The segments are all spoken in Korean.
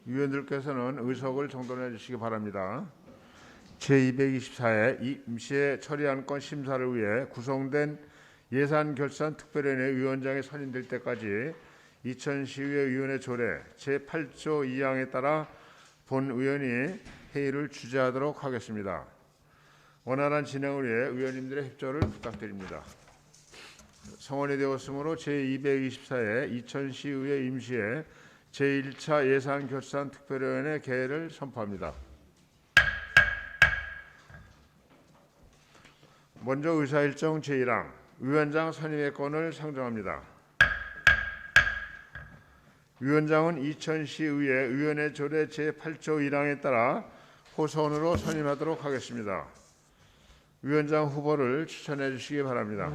위원들께서는 의석을 정돈해 주시기 바랍니다. 제224회 임시회 처리안건 심사를 위해 구성된 예산결산특별위원회 위원장이 선임될 때까지 이천시의회 위원회 조례 제8조 2항에 따라 본 의원이 회의를 주재하도록 하겠습니다. 원활한 진행을 위해 의원님들의 협조를 부탁드립니다. 성원이 되었으므로 제224회 이천시의회 임시회 제1차 예산결산특별위원회 개회를 선포합니다. 먼저 의사일정 제1항 위원장 선임의 건을 상정합니다. 위원장은 이천시의회 위원회 조례 제8조 1항에 따라 호선으로 선임하도록 하겠습니다. 위원장 후보를 추천해 주시기 바랍니다.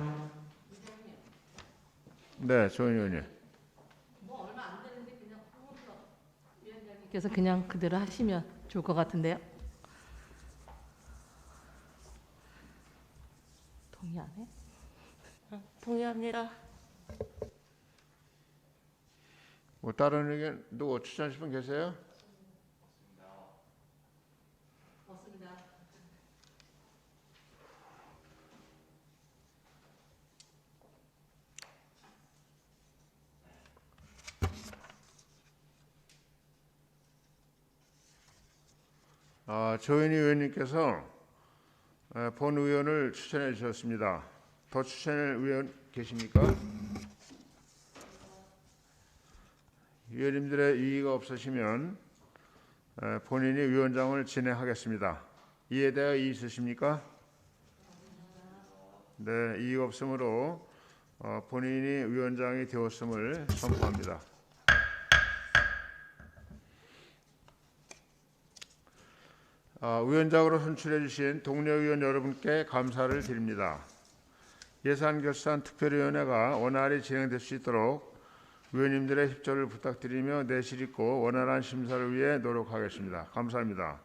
네, 조은희 의원님. 뭐 얼마 안 되는데 그냥 홍문석 위원장님께서 그냥 그대로 하시면 좋을 것 같은데요. 동의 안 해? 동의합니다. 뭐 다른 의견 누구 추천하실 분 계세요? 없습니다. 조은희 의원님께서 본 의원을 추천해 주셨습니다. 더 추천할 의원 계십니까? 위원님들의 이의가 없으시면 본인이 위원장을 진행하겠습니다. 이에 대해 이의 있으십니까? 네, 이의가 없으므로 본인이 위원장이 되었음을 선포합니다. 위원장으로 선출해 주신 동료 의원 여러분께 감사를 드립니다. 예산결산특별위원회가 원활히 진행될 수 있도록 위원님들의 협조를 부탁드리며 내실 있고 원활한 심사를 위해 노력하겠습니다. 감사합니다.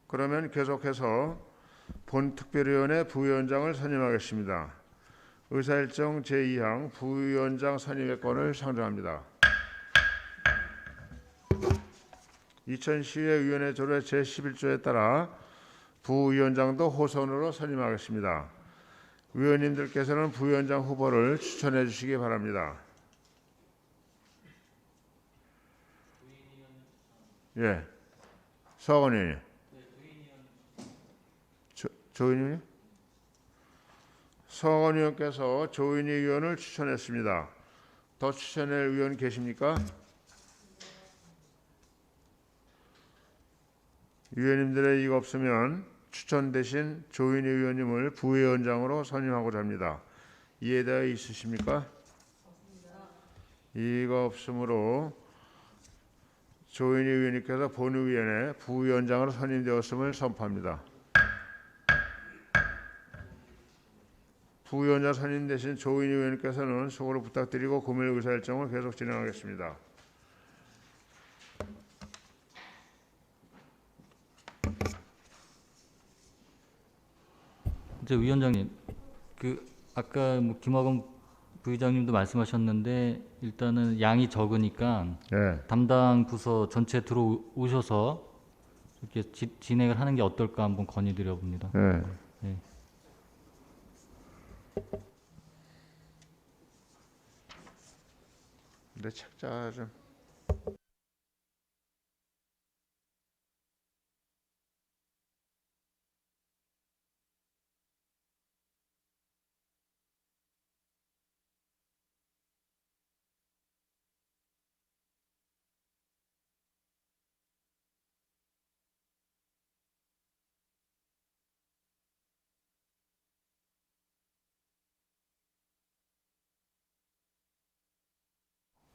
그러면 계속해서 본 특별위원회 부위원장을 선임하겠습니다. 의사일정 제2항 부위원장 선임의 건을 상정합니다. 이천시의회 위원회 조례 제11조에 따라 부위원장도 호선으로 선임하겠습니다. 위원님들께서는 부위원장 후보를 추천해 주시기 바랍니다. 예, 서학원 의원님. 조은희 의원님? 서학원 의원께서 조은희 의원을 추천했습니다. 더 추천할 의원 계십니까? 위원님들의 이의가 없으면 추천 대신 조은희 의원님을 부위원장으로 선임하고자 합니다. 이에 대해 있으십니까? 이의가 없으므로 조은희 의원님께서 본위원회 부위원장으로 선임되었음을 선포합니다. 부위원장 선임 대신 조은희 의원님께서는 수고를 부탁드리고 금일 의사일정을 계속 진행하겠습니다. 이제 위원장님, 아까 김학원 부의장님도 말씀하셨는데 일단은 양이 적으니까 네. 담당 부서 전체 들어오셔서 이렇게 진행을 하는 게 어떨까 한번 건의드려 봅니다. 네. 네. 내 책자 좀.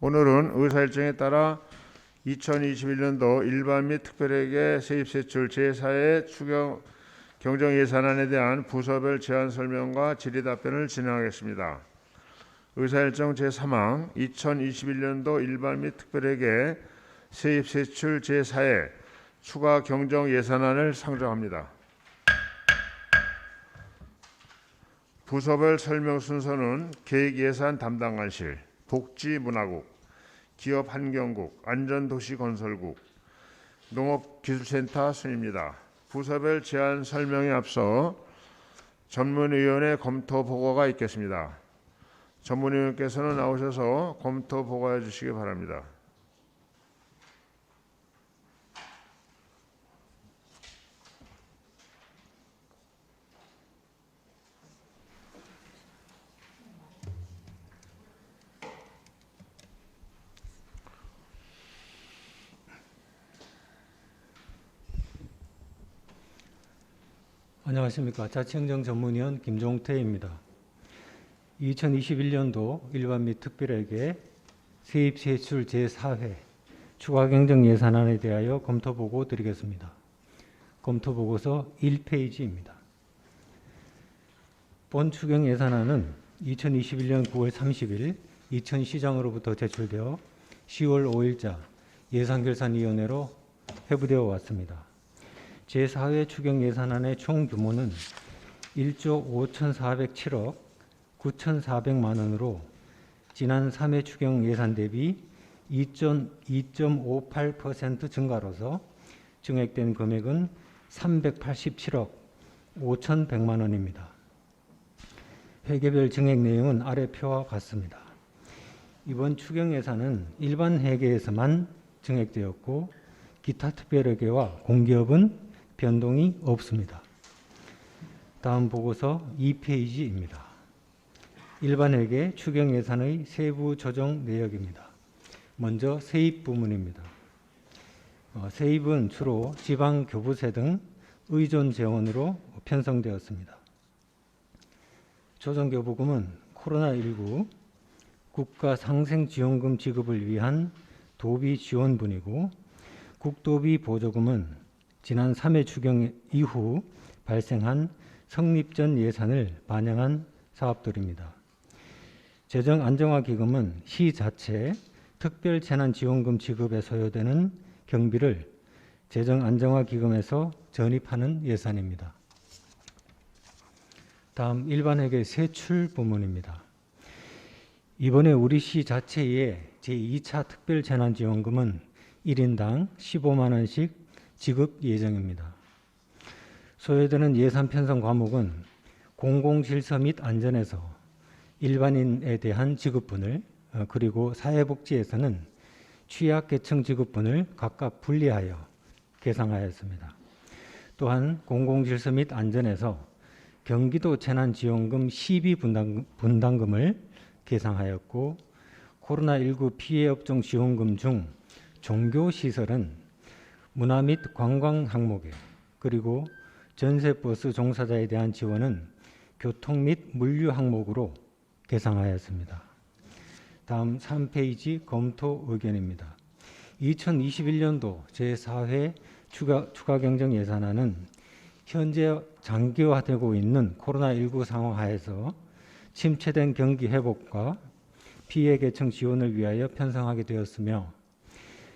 오늘은 의사일정에 따라 2021년도 일반 및 특별회계 세입세출 제4회 추경 경정예산안에 대한 부서별 제안 설명과 질의답변을 진행하겠습니다. 의사일정 제3항 2021년도 일반 및 특별회계 세입세출 제4회 추가 경정예산안을 상정합니다. 부서별 설명 순서는 계획예산 담당관실, 복지문화국, 기업환경국, 안전도시건설국, 농업기술센터 순입니다. 부서별 제안 설명에 앞서 전문위원회 검토 보고가 있겠습니다. 전문위원께서는 나오셔서 검토 보고해 주시기 바랍니다. 안녕하십니까. 자치행정 전문위원 김종태입니다. 2021년도 일반 및 특별회계 세입세출 제4회 추가경정 예산안에 대하여 검토보고 드리겠습니다. 검토보고서 1페이지입니다. 본 추경 예산안은 2021년 9월 30일 이천시장으로부터 제출되어 10월 5일자 예산결산위원회로 회부되어 왔습니다. 제4회 추경 예산안의 총 규모는 1조 5,407억 9,400만 원으로 지난 3회 추경 예산 대비 2.58% 증가로서 증액된 금액은 387억 5,100만 원입니다. 회계별 증액 내용은 아래 표와 같습니다. 이번 추경 예산은 일반 회계에서만 증액되었고 기타 특별회계와 공기업은 변동이 없습니다. 다음 보고서 2페이지입니다. 일반 회계 추경 예산의 세부 조정 내역입니다. 먼저 세입 부문입니다. 세입은 주로 지방교부세 등 의존 재원으로 편성되었습니다. 조정교부금은 코로나19 국가상생지원금 지급을 위한 도비 지원분이고 국도비 보조금은 지난 3회 추경 이후 발생한 성립전 예산을 반영한 사업들입니다. 재정안정화기금은 시 자체 특별재난지원금 지급에 소요되는 경비를 재정안정화기금에서 전입하는 예산입니다. 다음 일반회계 세출 부문입니다. 이번에 우리 시 자체의 제2차 특별재난지원금은 1인당 15만 원씩 지급 예정입니다. 소요되는 예산 편성 과목은 공공질서 및 안전에서 일반인에 대한 지급분을 그리고 사회복지에서는 취약계층 지급분을 각각 분리하여 계상하였습니다. 또한 공공질서 및 안전에서 경기도 재난지원금 시비 분담금을 계상하였고 코로나19 피해업종 지원금 중 종교시설은 문화 및 관광 항목에 그리고 전세버스 종사자에 대한 지원은 교통 및 물류 항목으로 계상하였습니다. 다음 3페이지 검토 의견입니다. 2021년도 제4회 추가 경정 예산안은 현재 장기화되고 있는 코로나19 상황 하에서 침체된 경기 회복과 피해 계층 지원을 위하여 편성하게 되었으며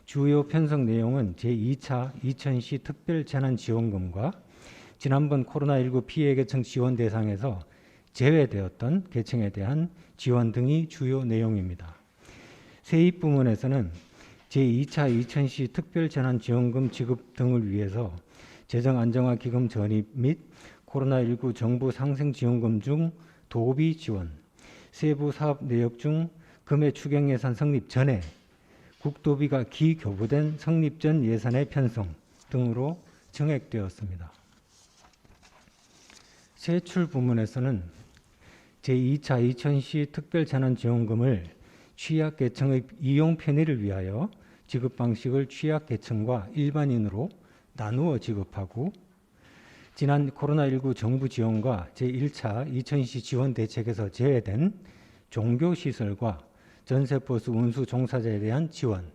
주요 편성 내용은 제2차 이천시 특별재난지원금과 지난번 코로나19 피해 계층 지원 대상에서 제외되었던 계층에 대한 지원 등이 주요 내용입니다. 세입 부문에서는 제2차 이천시 특별재난지원금 지급 등을 위해서 재정안정화기금 전입 및 코로나19 정부 상생지원금 중 도비 지원, 세부 사업 내역 중 금해 추경 예산 성립 전에 국도비가 기교부된 성립전 예산의 편성 등으로 증액되었습니다. 세출 부문에서는 제2차 이천시 특별재난지원금을 취약계층의 이용 편의를 위하여 지급 방식을 취약계층과 일반인으로 나누어 지급하고 지난 코로나19 정부 지원과 제1차 이천시 지원 대책에서 제외된 종교시설과 전세버스 운수 종사자에 대한 지원,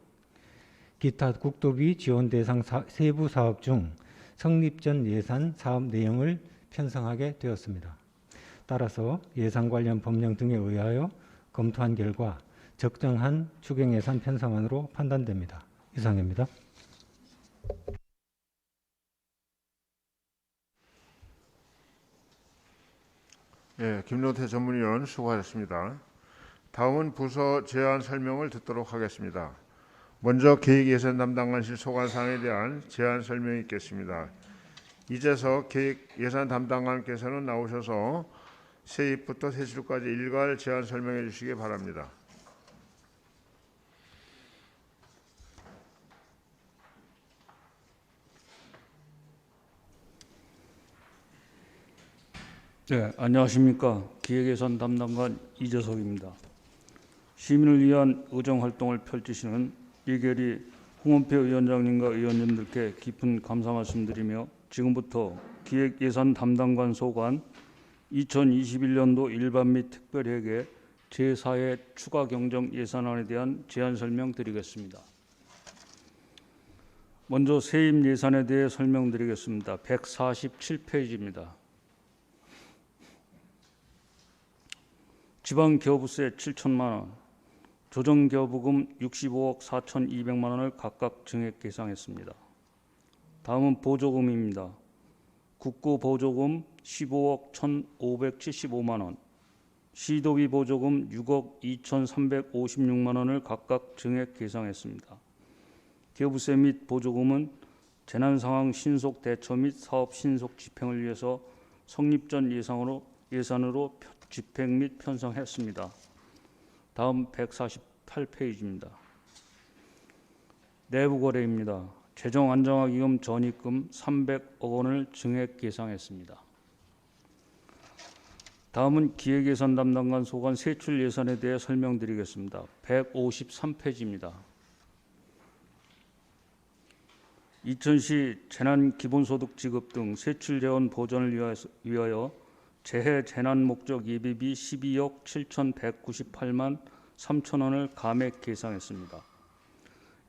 기타 국도비 지원 대상 세부 사업 중 성립전 예산 사업 내용을 편성하게 되었습니다. 따라서 예산 관련 법령 등에 의하여 검토한 결과 적정한 추경 예산 편성안으로 판단됩니다. 이상입니다. 예, 김종태 전문위원 수고하셨습니다. 다음은 부서 제안 설명을 듣도록 하겠습니다. 먼저 계획예산 담당관실 소관사항에 대한 제안 설명이 있겠습니다. 이재석 계획예산 담당관께서는 나오셔서 세입부터 세출까지 일괄 제안 설명해 주시기 바랍니다. 네, 안녕하십니까. 기획예산 담당관 이재석입니다. 시민을 위한 의정활동을 펼치시는 이계리 홍원표 위원장님과 의원님들께 깊은 감사 말씀드리며 지금부터 기획예산 담당관 소관 2021년도 일반 및 특별회계 제4회 추가 경정 예산안에 대한 제안 설명드리겠습니다. 먼저 세입 예산에 대해 설명드리겠습니다. 147페이지입니다. 지방교부세 7천만 원, 조정교부금 65억 4,200만 원을 각각 증액 계상했습니다. 다음은 보조금입니다. 국고보조금 15억 1,575만 원, 시도비 보조금 6억 2,356만 원을 각각 증액 계상했습니다. 교부세 및 보조금은 재난상황 신속 대처 및 사업 신속 집행을 위해서 성립 전 예산으로 집행 및 편성했습니다. 다음 148페이지입니다. 내부거래입니다. 재정안정화기금 전입금 300억 원을 증액 계상했습니다. 다음은 기획예산 담당관 소관 세출 예산에 대해 설명드리겠습니다. 153페이지입니다. 이천시 재난기본소득 지급 등 세출 재원 보전을 위하여 재해 재난 목적 예비비 12억 7,198만 3천 원을 감액 계상했습니다.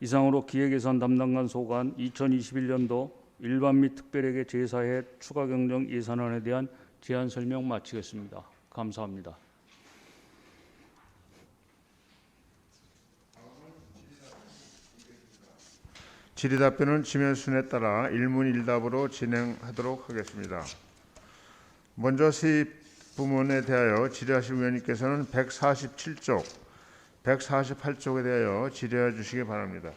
이상으로 기획예산 담당관 소관 2021년도 일반 및 특별회계 제4회 추가 경정 예산안에 대한 제안 설명 마치겠습니다. 감사합니다. 질의답변은 지면 순에 따라 일문일답으로 진행하도록 하겠습니다. 먼저 세입 부문에 대하여 질의하실 위원님께서는 147쪽, 148쪽에 대하여 질의해 주시기 바랍니다.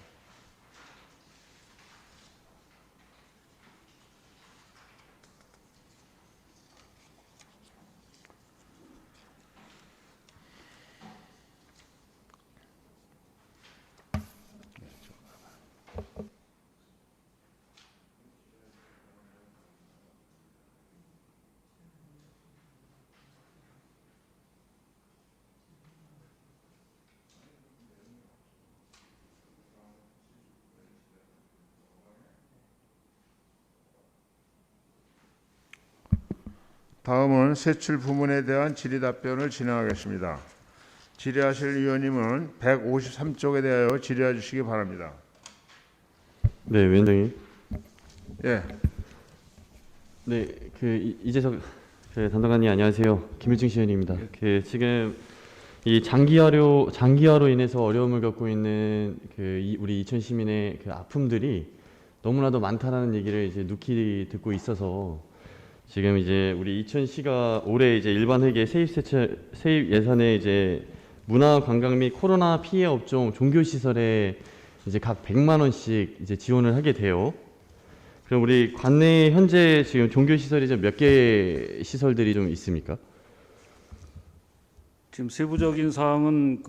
다음은 세출 부문에 대한 질의답변을 진행하겠습니다. 질의하실 위원님은 153쪽에 대하여 질의해 주시기 바랍니다. 네, 위원장님. 예, 네, 이재석 담당관님 안녕하세요. 김일중 시의원입니다. 지금 이 장기화로 인해서 어려움을 겪고 있는 우리 이천 시민의 아픔들이 너무나도 많다라는 얘기를 이제 누키 듣고 있어서 지금 이제 우리 이천시가 올해 이제 일반 회계 세입 예산에 이제 문화관광 및 코로나 피해 업종 종교 시설에 이제 각 100만 원씩 이제 지원을 하게 돼요. 그럼 우리 관내에 현재 지금 종교 시설이 좀 몇 개 시설들이 좀 있습니까? 지금 세부적인 사항은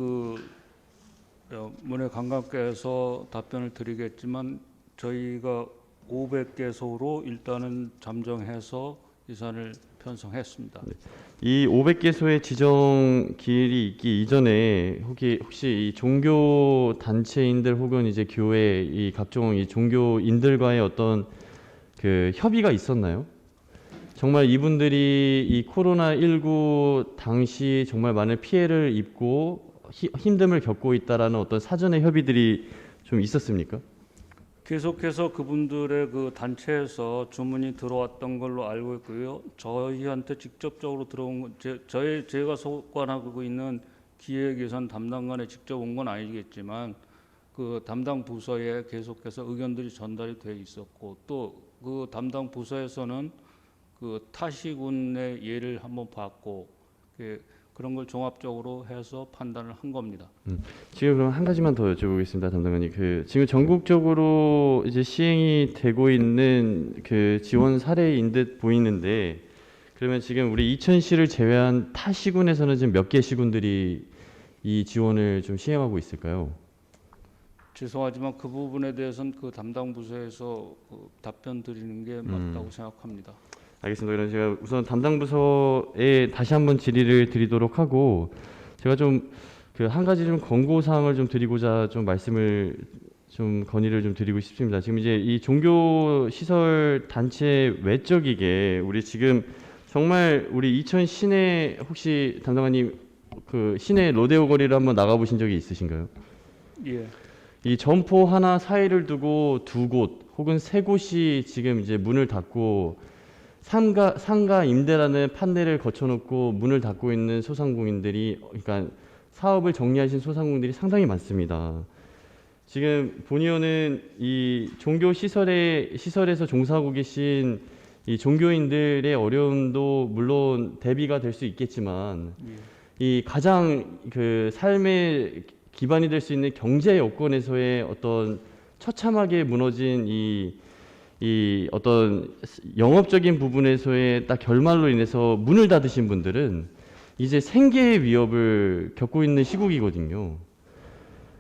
문화관광께서 답변을 드리겠지만 저희가 500개소로 일단은 잠정해서 예산을 편성했습니다. 이 500개소의 지정 기일이 있기 이전에 혹시 이 종교 단체인들 혹은 이제 교회 이 각종 이 종교인들과의 어떤 협의가 있었나요? 정말 이분들이 이 코로나19 당시 정말 많은 피해를 입고 힘듦을 겪고 있다라는 어떤 사전의 협의들이 좀 있었습니까? 계속해서 그분들의 단체에서 주문이 들어왔던 걸로 알고 있고요. 저희한테 직접적으로 들어온 건 제가 소관하고 있는 기획예산 담당관에 직접 온 건 아니겠지만 그 담당 부서에 계속해서 의견들이 전달이 돼 있었고 또 그 담당 부서에서는 그 타시군의 예를 한번 봤고 그런 걸 종합적으로 해서 판단을 한 겁니다. 지금 그럼 한 가지만 더 여쭤보겠습니다, 담당관님. 지금 전국적으로 이제 시행이 되고 있는 그 지원 사례인 듯 보이는데, 그러면 지금 우리 이천시를 제외한 타 시군에서는 지금 몇 개 시군들이 이 지원을 좀 시행하고 있을까요? 죄송하지만 그 부분에 대해서는 그 담당 부서에서 답변 드리는 게 맞다고 생각합니다. 알겠습니다. 그럼 제가 우선 담당 부서에 다시 한번 질의를 드리도록 하고, 제가 좀 그 한 가지 좀 권고 사항을 좀 드리고자 좀 말씀을 좀 건의를 좀 드리고 싶습니다. 지금 이제 이 종교 시설 단체 외적이게 우리 지금 정말 우리 이천 시내, 혹시 담당관님 그 시내 로데오 거리를 한번 나가 보신 적이 있으신가요? 예. 이 점포 하나 사이를 두고 두 곳 혹은 세 곳이 지금 이제 문을 닫고 상가 임대라는 판례를 거쳐놓고 문을 닫고 있는 소상공인들이, 그러니까 사업을 정리하신 소상공인들이 상당히 많습니다. 지금 본 의원은 이 종교 시설에서 종사하고 계신 이 종교인들의 어려움도 물론 대비가 될 수 있겠지만, 이 가장 그 삶의 기반이 될 수 있는 경제 여건에서의 어떤 처참하게 무너진 이 어떤 영업적인 부분에서의 딱 결말로 인해서 문을 닫으신 분들은 이제 생계의 위협을 겪고 있는 시국이거든요.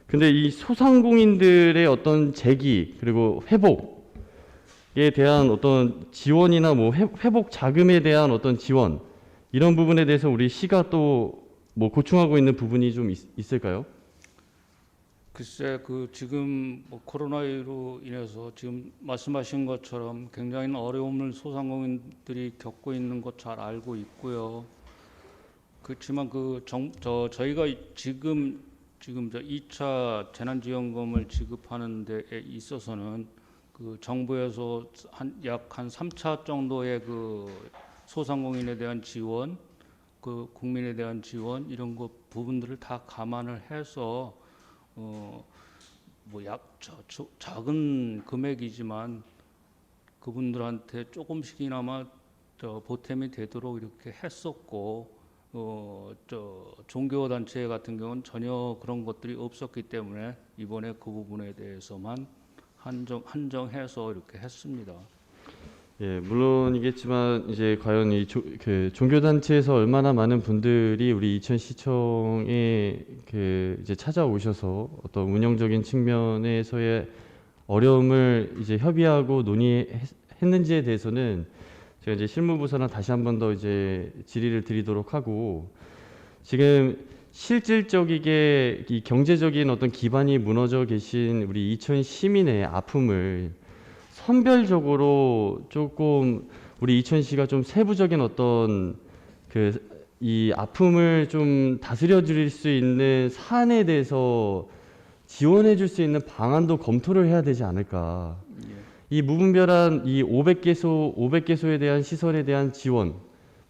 근데 이 소상공인들의 어떤 재기 그리고 회복에 대한 어떤 지원이나 뭐 회복 자금에 대한 어떤 지원, 이런 부분에 대해서 우리 시가 또 뭐 고충하고 있는 부분이 좀 있을까요? 글쎄, 그 지금 뭐 코로나로 인해서 지금 말씀하신 것처럼 굉장히 어려움을 소상공인들이 겪고 있는 것 잘 알고 있고요. 그렇지만 저희가 지금 저 2차 재난지원금을 지급하는 데에 있어서는 그 정부에서 약 한 3차 정도의 그 소상공인에 대한 지원, 그 국민에 대한 지원, 이런 것 부분들을 다 감안을 해서 뭐 작은 금액이지만 그분들한테 조금씩이나마 보탬이 되도록 이렇게 했었고, 종교 단체 같은 경우는 전혀 그런 것들이 없었기 때문에 이번에 그 부분에 대해서만 한정해서 이렇게 했습니다. 예, 물론이겠지만 이제 과연 그 종교 단체에서 얼마나 많은 분들이 우리 이천시청에 그 이제 찾아오셔서 어떤 운영적인 측면에서의 어려움을 이제 협의하고 논의했는지에 대해서는 제가 이제 실무부서랑 다시 한 번 더 이제 질의를 드리도록 하고, 지금 실질적이게 이 경제적인 어떤 기반이 무너져 계신 우리 이천 시민의 아픔을 선별적으로 조금 우리 이천시가 좀 세부적인 어떤 이 아픔을 좀 다스려 줄 수 있는 사안에 대해서 지원해 줄 수 있는 방안도 검토를 해야 되지 않을까. 이 무분별한 이 500개소에 대한 시설에 대한 지원,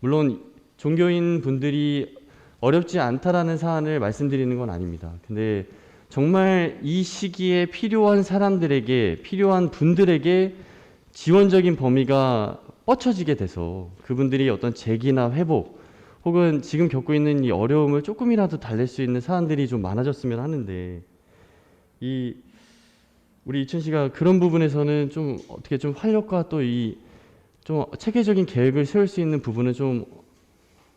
물론 종교인 분들이 어렵지 않다라는 사안을 말씀드리는 건 아닙니다. 근데 정말 이 시기에 필요한 사람들에게, 필요한 분들에게 지원적인 범위가 뻗쳐지게 돼서 그분들이 어떤 재기나 회복 혹은 지금 겪고 있는 이 어려움을 조금이라도 달랠 수 있는 사안들이 좀 많아졌으면 하는데, 우리 이천시가 그런 부분에서는 좀 어떻게 좀 활력과 또 좀 체계적인 계획을 세울 수 있는 부분은 좀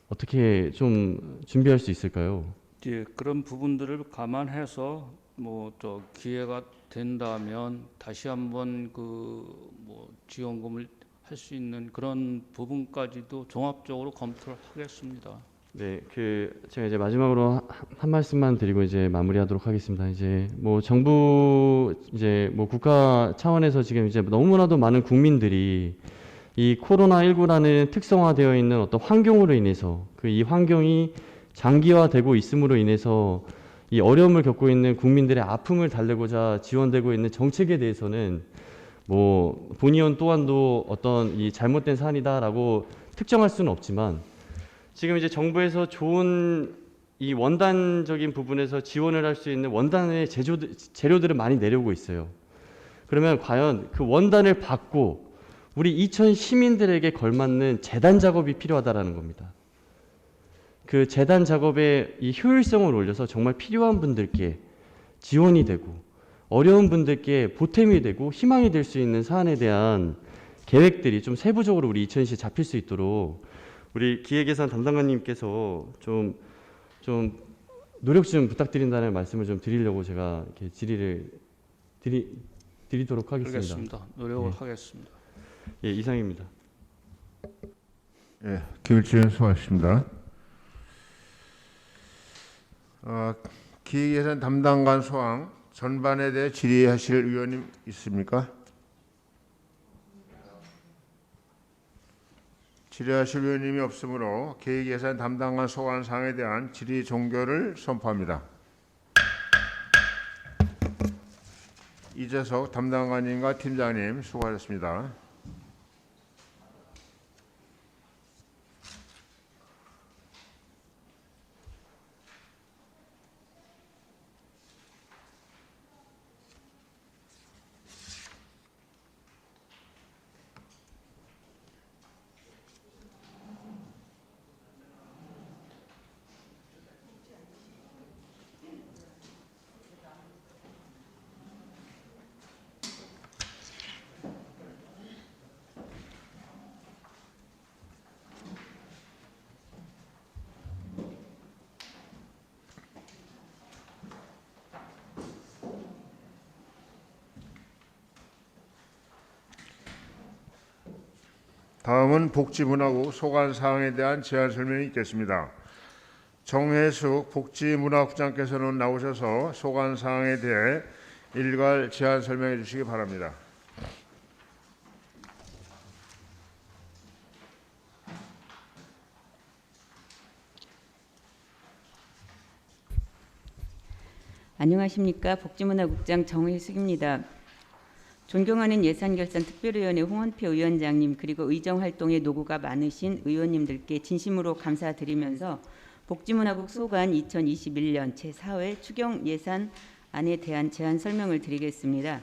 어떻게 좀 준비할 수 있을까요? 예, 그런 부분들을 감안해서 뭐 기회가 된다면 다시 한번 지원금을 할 수 있는 그런 부분까지도 종합적으로 검토를 하겠습니다. 네, 제가 이제 마지막으로 한 말씀만 드리고 이제 마무리하도록 하겠습니다. 이제 뭐 정부 이제 뭐 국가 차원에서 지금 이제 너무나도 많은 국민들이 이 코로나19라는 특성화되어 있는 어떤 환경으로 인해서 이 환경이 장기화되고 있음으로 인해서 이 어려움을 겪고 있는 국민들의 아픔을 달래고자 지원되고 있는 정책에 대해서는 뭐 본 의원 또한도 어떤 이 잘못된 사안이다라고 특정할 수는 없지만, 지금 이제 정부에서 좋은 이 원단적인 부분에서 지원을 할 수 있는 원단의 재료들은 많이 내려오고 있어요. 그러면 과연 그 원단을 받고 우리 이천 시민들에게 걸맞는 재단 작업이 필요하다라는 겁니다. 그 재단 작업의 이 효율성을 올려서 정말 필요한 분들께 지원이 되고 어려운 분들께 보탬이 되고 희망이 될 수 있는 사안에 대한 계획들이 좀 세부적으로 우리 이천시에 잡힐 수 있도록 우리 기획예산 담당관님께서 좀 노력 좀 부탁드린다는 말씀을 좀 드리려고 제가 이렇게 질의를 드리도록 하겠습니다. 알겠습니다. 노력을 네. 하겠습니다. 예, 이상입니다. 예, 김일중 의원 수고하셨습니다. 기획예산 담당관 소항 전반에 대해 질의하실 의원님 있습니까? 질의하실 의원님이 없으므로 계획예산 담당관 소관 사항에 대한 질의 종결을 선포합니다. 이재석 담당관님과 팀장님 수고하셨습니다. 다음은 복지문화국 소관 사항에 대한 제안 설명이 있겠습니다. 정혜숙 복지문화국장께서는 나오셔서 소관 사항에 대해 일괄 제안 설명해 주시기 바랍니다. 안녕하십니까. 복지문화국장 정혜숙입니다. 존경하는 예산결산특별위원회 홍원표 위원장님 그리고 의정활동에 노고가 많으신 의원님들께 진심으로 감사드리면서 복지문화국 소관 2021년 제4회 추경 예산안에 대한 제안 설명을 드리겠습니다.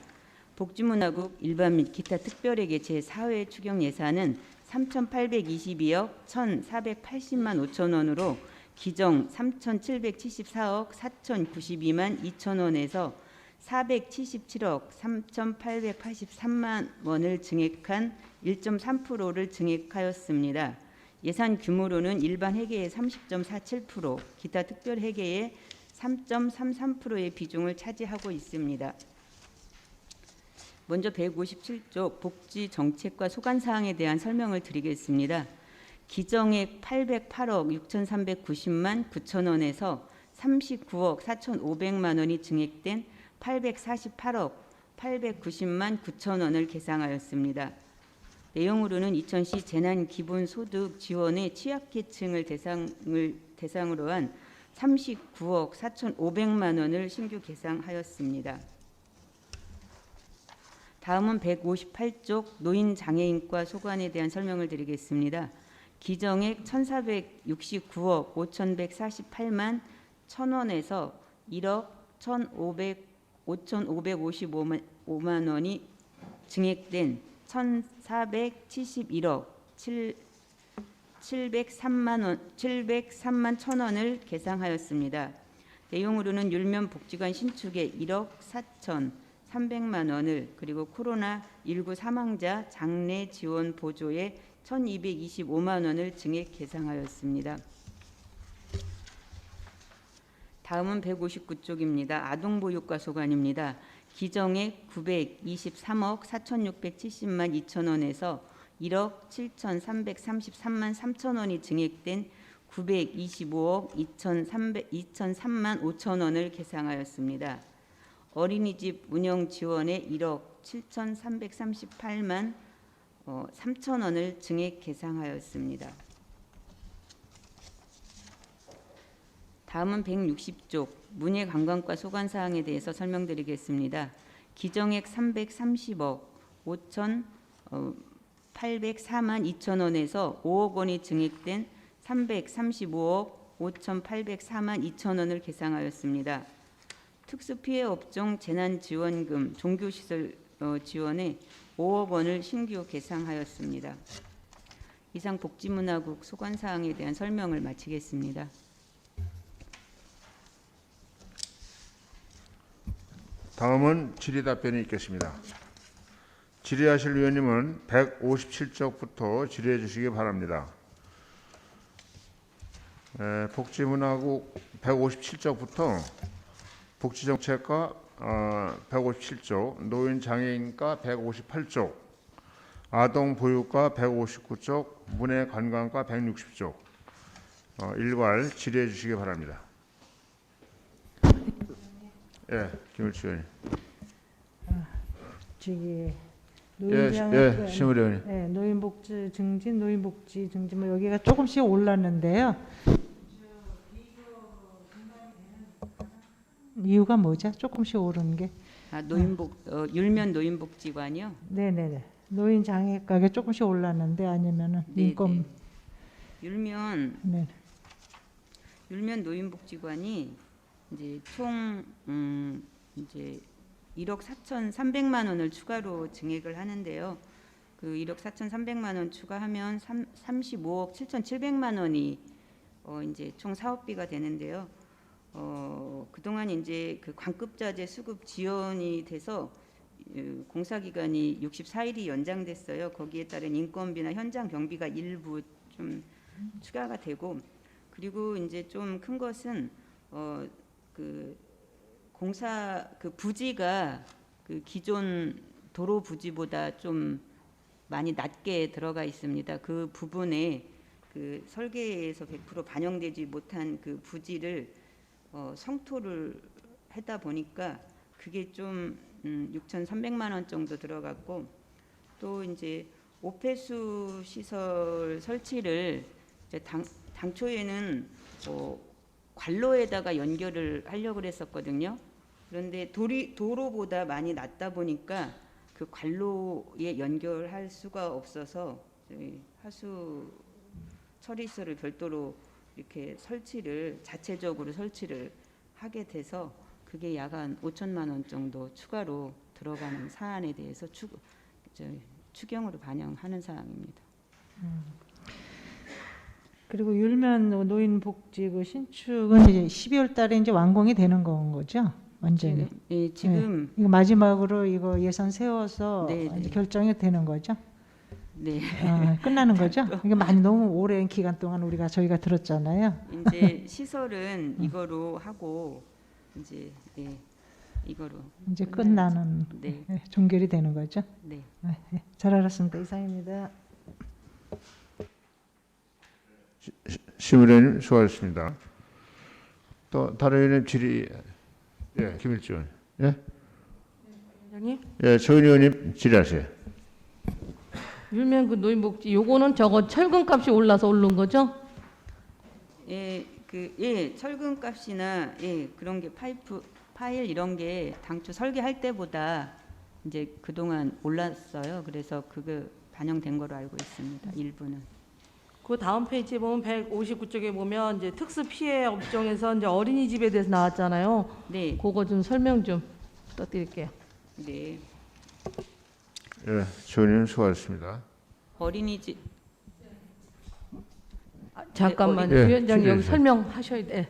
복지문화국 일반 및 기타 특별회계 제4회 추경 예산은 3,822억 1,480만 5천 원으로 기정 3,774억 4,092만 2천 원에서 477억 3,883만 원을 증액한 1.3%를 증액하였습니다. 예산 규모로는 일반 회계의 30.47%, 기타 특별 회계의 3.33%의 비중을 차지하고 있습니다. 먼저 157조 복지 정책과 소관 사항에 대한 설명을 드리겠습니다. 기정액 808억 6,390만 9천 원에서 39억 4,500만 원이 증액된 848억 890만 9천 원을 계상하였습니다. 내용으로는 이천시 재난기본소득 지원의 취약계층을 대상으로 한 39억 4,500만 원을 신규 계상하였습니다. 다음은 158쪽 노인장애인과 소관에 대한 설명을 드리겠습니다. 기정액 1,469억 5,148만 1,000원에서 1억 5,555만 원이 증액된 1,471억 703만 1,000원을 계상하였습니다. 내용으로는 율면 복지관 신축에 1억 4,300만 원을 그리고 코로나19 사망자 장례 지원 보조에 1,225만 원을 증액 계상하였습니다. 다음은 159쪽입니다. 아동보육과 소관입니다. 기정액 923억 4,670만 2천 원에서 1억 7,333만 3천 원이 증액된 925억 2,003만 5천 원을 계상하였습니다. 어린이집 운영 지원에 1억 7,338만 3천 원을 증액 계상하였습니다. 다음은 160쪽 문예관광과 소관사항에 대해서 설명드리겠습니다. 기정액 330억 5,804만 2천 원에서 5억 원이 증액된 335억 5,804만 2천 원을 계상하였습니다. 특수피해업종 재난지원금 종교시설 지원에 5억 원을 신규 계상하였습니다. 이상 복지문화국 소관 사항에 대한 설명을 마치겠습니다. 다음은 질의 답변이 있겠습니다. 질의하실 위원님은 157쪽부터 질의해 주시기 바랍니다. 복지문화국 157쪽부터 복지정책과 157쪽, 노인장애인과 158쪽, 아동보육과 159쪽, 문해관광과 160쪽 일괄 질의해 주시기 바랍니다. 예, 김일주 의원님. 저기 예, 심의위 의원님. 네, 노인복지 증진, 뭐 여기가 조금씩 올랐는데요. 이유가 뭐죠? 조금씩 오르는 게? 율면 노인복지관이요. 네네네. 노인 장애 가게 조금씩 올랐는데 아니면은 인건. 율면 네. 율면 노인복지관이 이제 총 이제 1억 4,300만 원을 추가로 증액을 하는데요. 그 1억 4,300만 원 추가하면 35억 7,700만 원이 이제 총 사업비가 되는데요. 그동안 이제 그 관급자재 수급 지원이 돼서 공사 기간이 64일이 연장됐어요. 거기에 따른 인건비나 현장 경비가 일부 좀 추가가 되고, 그리고 이제 좀 큰 것은 그 공사 그 부지가 그 기존 도로 부지보다 좀 많이 낮게 들어가 있습니다. 그 부분에 그 설계에서 100% 반영되지 못한 그 부지를 성토를 하다 보니까 그게 좀 6,300만 원 정도 들어갔고, 또 이제 오폐수 시설 설치를 이제 당초에는 관로에다가 연결을 하려고 했었거든요. 그런데 도로보다 많이 낮다 보니까 그 관로에 연결할 수가 없어서 저희 하수 처리소를 별도로 이렇게 자체적으로 설치를 하게 돼서 그게 약 한 5천만 원 정도 추가로 들어가는 사안에 대해서 추경으로 반영하는 사항입니다. 그리고 율면 노인복지 그 신축은 이제 12월 달에 이제 완공이 되는 건 거죠? 완전히. 네, 지금 이거 마지막으로 이거 예산 세워서 네, 네. 이제 결정이 되는 거죠? 네. 끝나는 거죠? 이게 많이 너무 오랜 기간 동안 저희가 들었잖아요. 이제 시설은 이거로 하고 이제 이거로 이제 끝나는 네. 종결이 되는 거죠? 네. 잘 알았습니다. 이상입니다. 심의위 의원님 수고하셨습니다. 또 다른 의원님 질의. 예, 김일주 의원. 예? 위원장님, 예, 조윤희 의원님 질의하세요. 율면 그 노인복지 요거는 저거 철근값이 올라서 오른 거죠? 철근값이나 그런 게 파일 이런 게 당초 설계할 때보다 이제 그동안 올랐어요. 그래서 그거 반영된 거로 알고 있습니다. 일부는. 그 다음 페이지에 보면 159쪽에 보면 이제 특수 피해 업종에서 이제 어린이집에 대해서 나왔잖아요. 네. 그거 좀 설명 좀 부탁드릴게요. 네. 예, 조윤희 의원 수고하셨습니다. 어린이집 잠깐만요. 예, 위원장님 여기 질의해주세요. 설명하셔야 돼.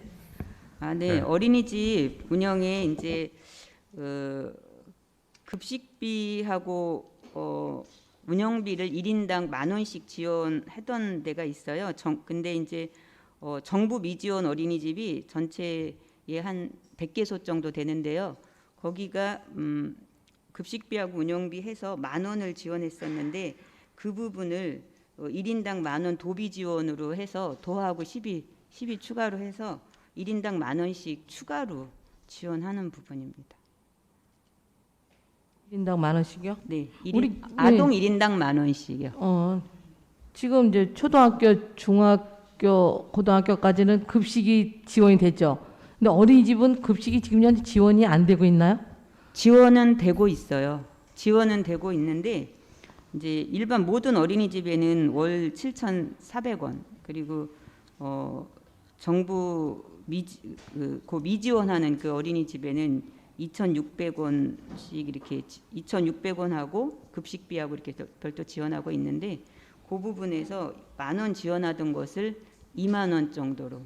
네. 네. 어린이집 운영에 이제 급식비하고 운영비를 1인당 10,000원씩 지원하던 데가 있어요. 근데 이제 정부 미지원 어린이집이 전체에 한 100개소 정도 되는데요. 거기가 급식비하고 운영비 해서 10,000원을 지원했었는데 그 부분을 1인당 10,000원 도비 지원으로 해서 도하고 10이 추가로 해서 1인당 10,000원씩 추가로 지원하는 부분입니다. 1인당 10,000원씩이요? 네, 네. 아동 1인당 10,000원씩이요. 지금 이제 초등학교, 중학교, 고등학교까지는 급식이 지원이 됐죠. 근데 어린이집은 급식이 지금 현재 지원이 안 되고 있나요? 지원은 되고 있어요. 지원은 되고 있는데 이제 일반 모든 어린이집에는 월 7,400원 그리고 정부 미지원하는 그 어린이집에는 2,600원씩 이렇게 2,600원하고 급식비하고 이렇게 별도 지원하고 있는데 그 부분에서 10,000원 지원하던 것을 2만 원 정도로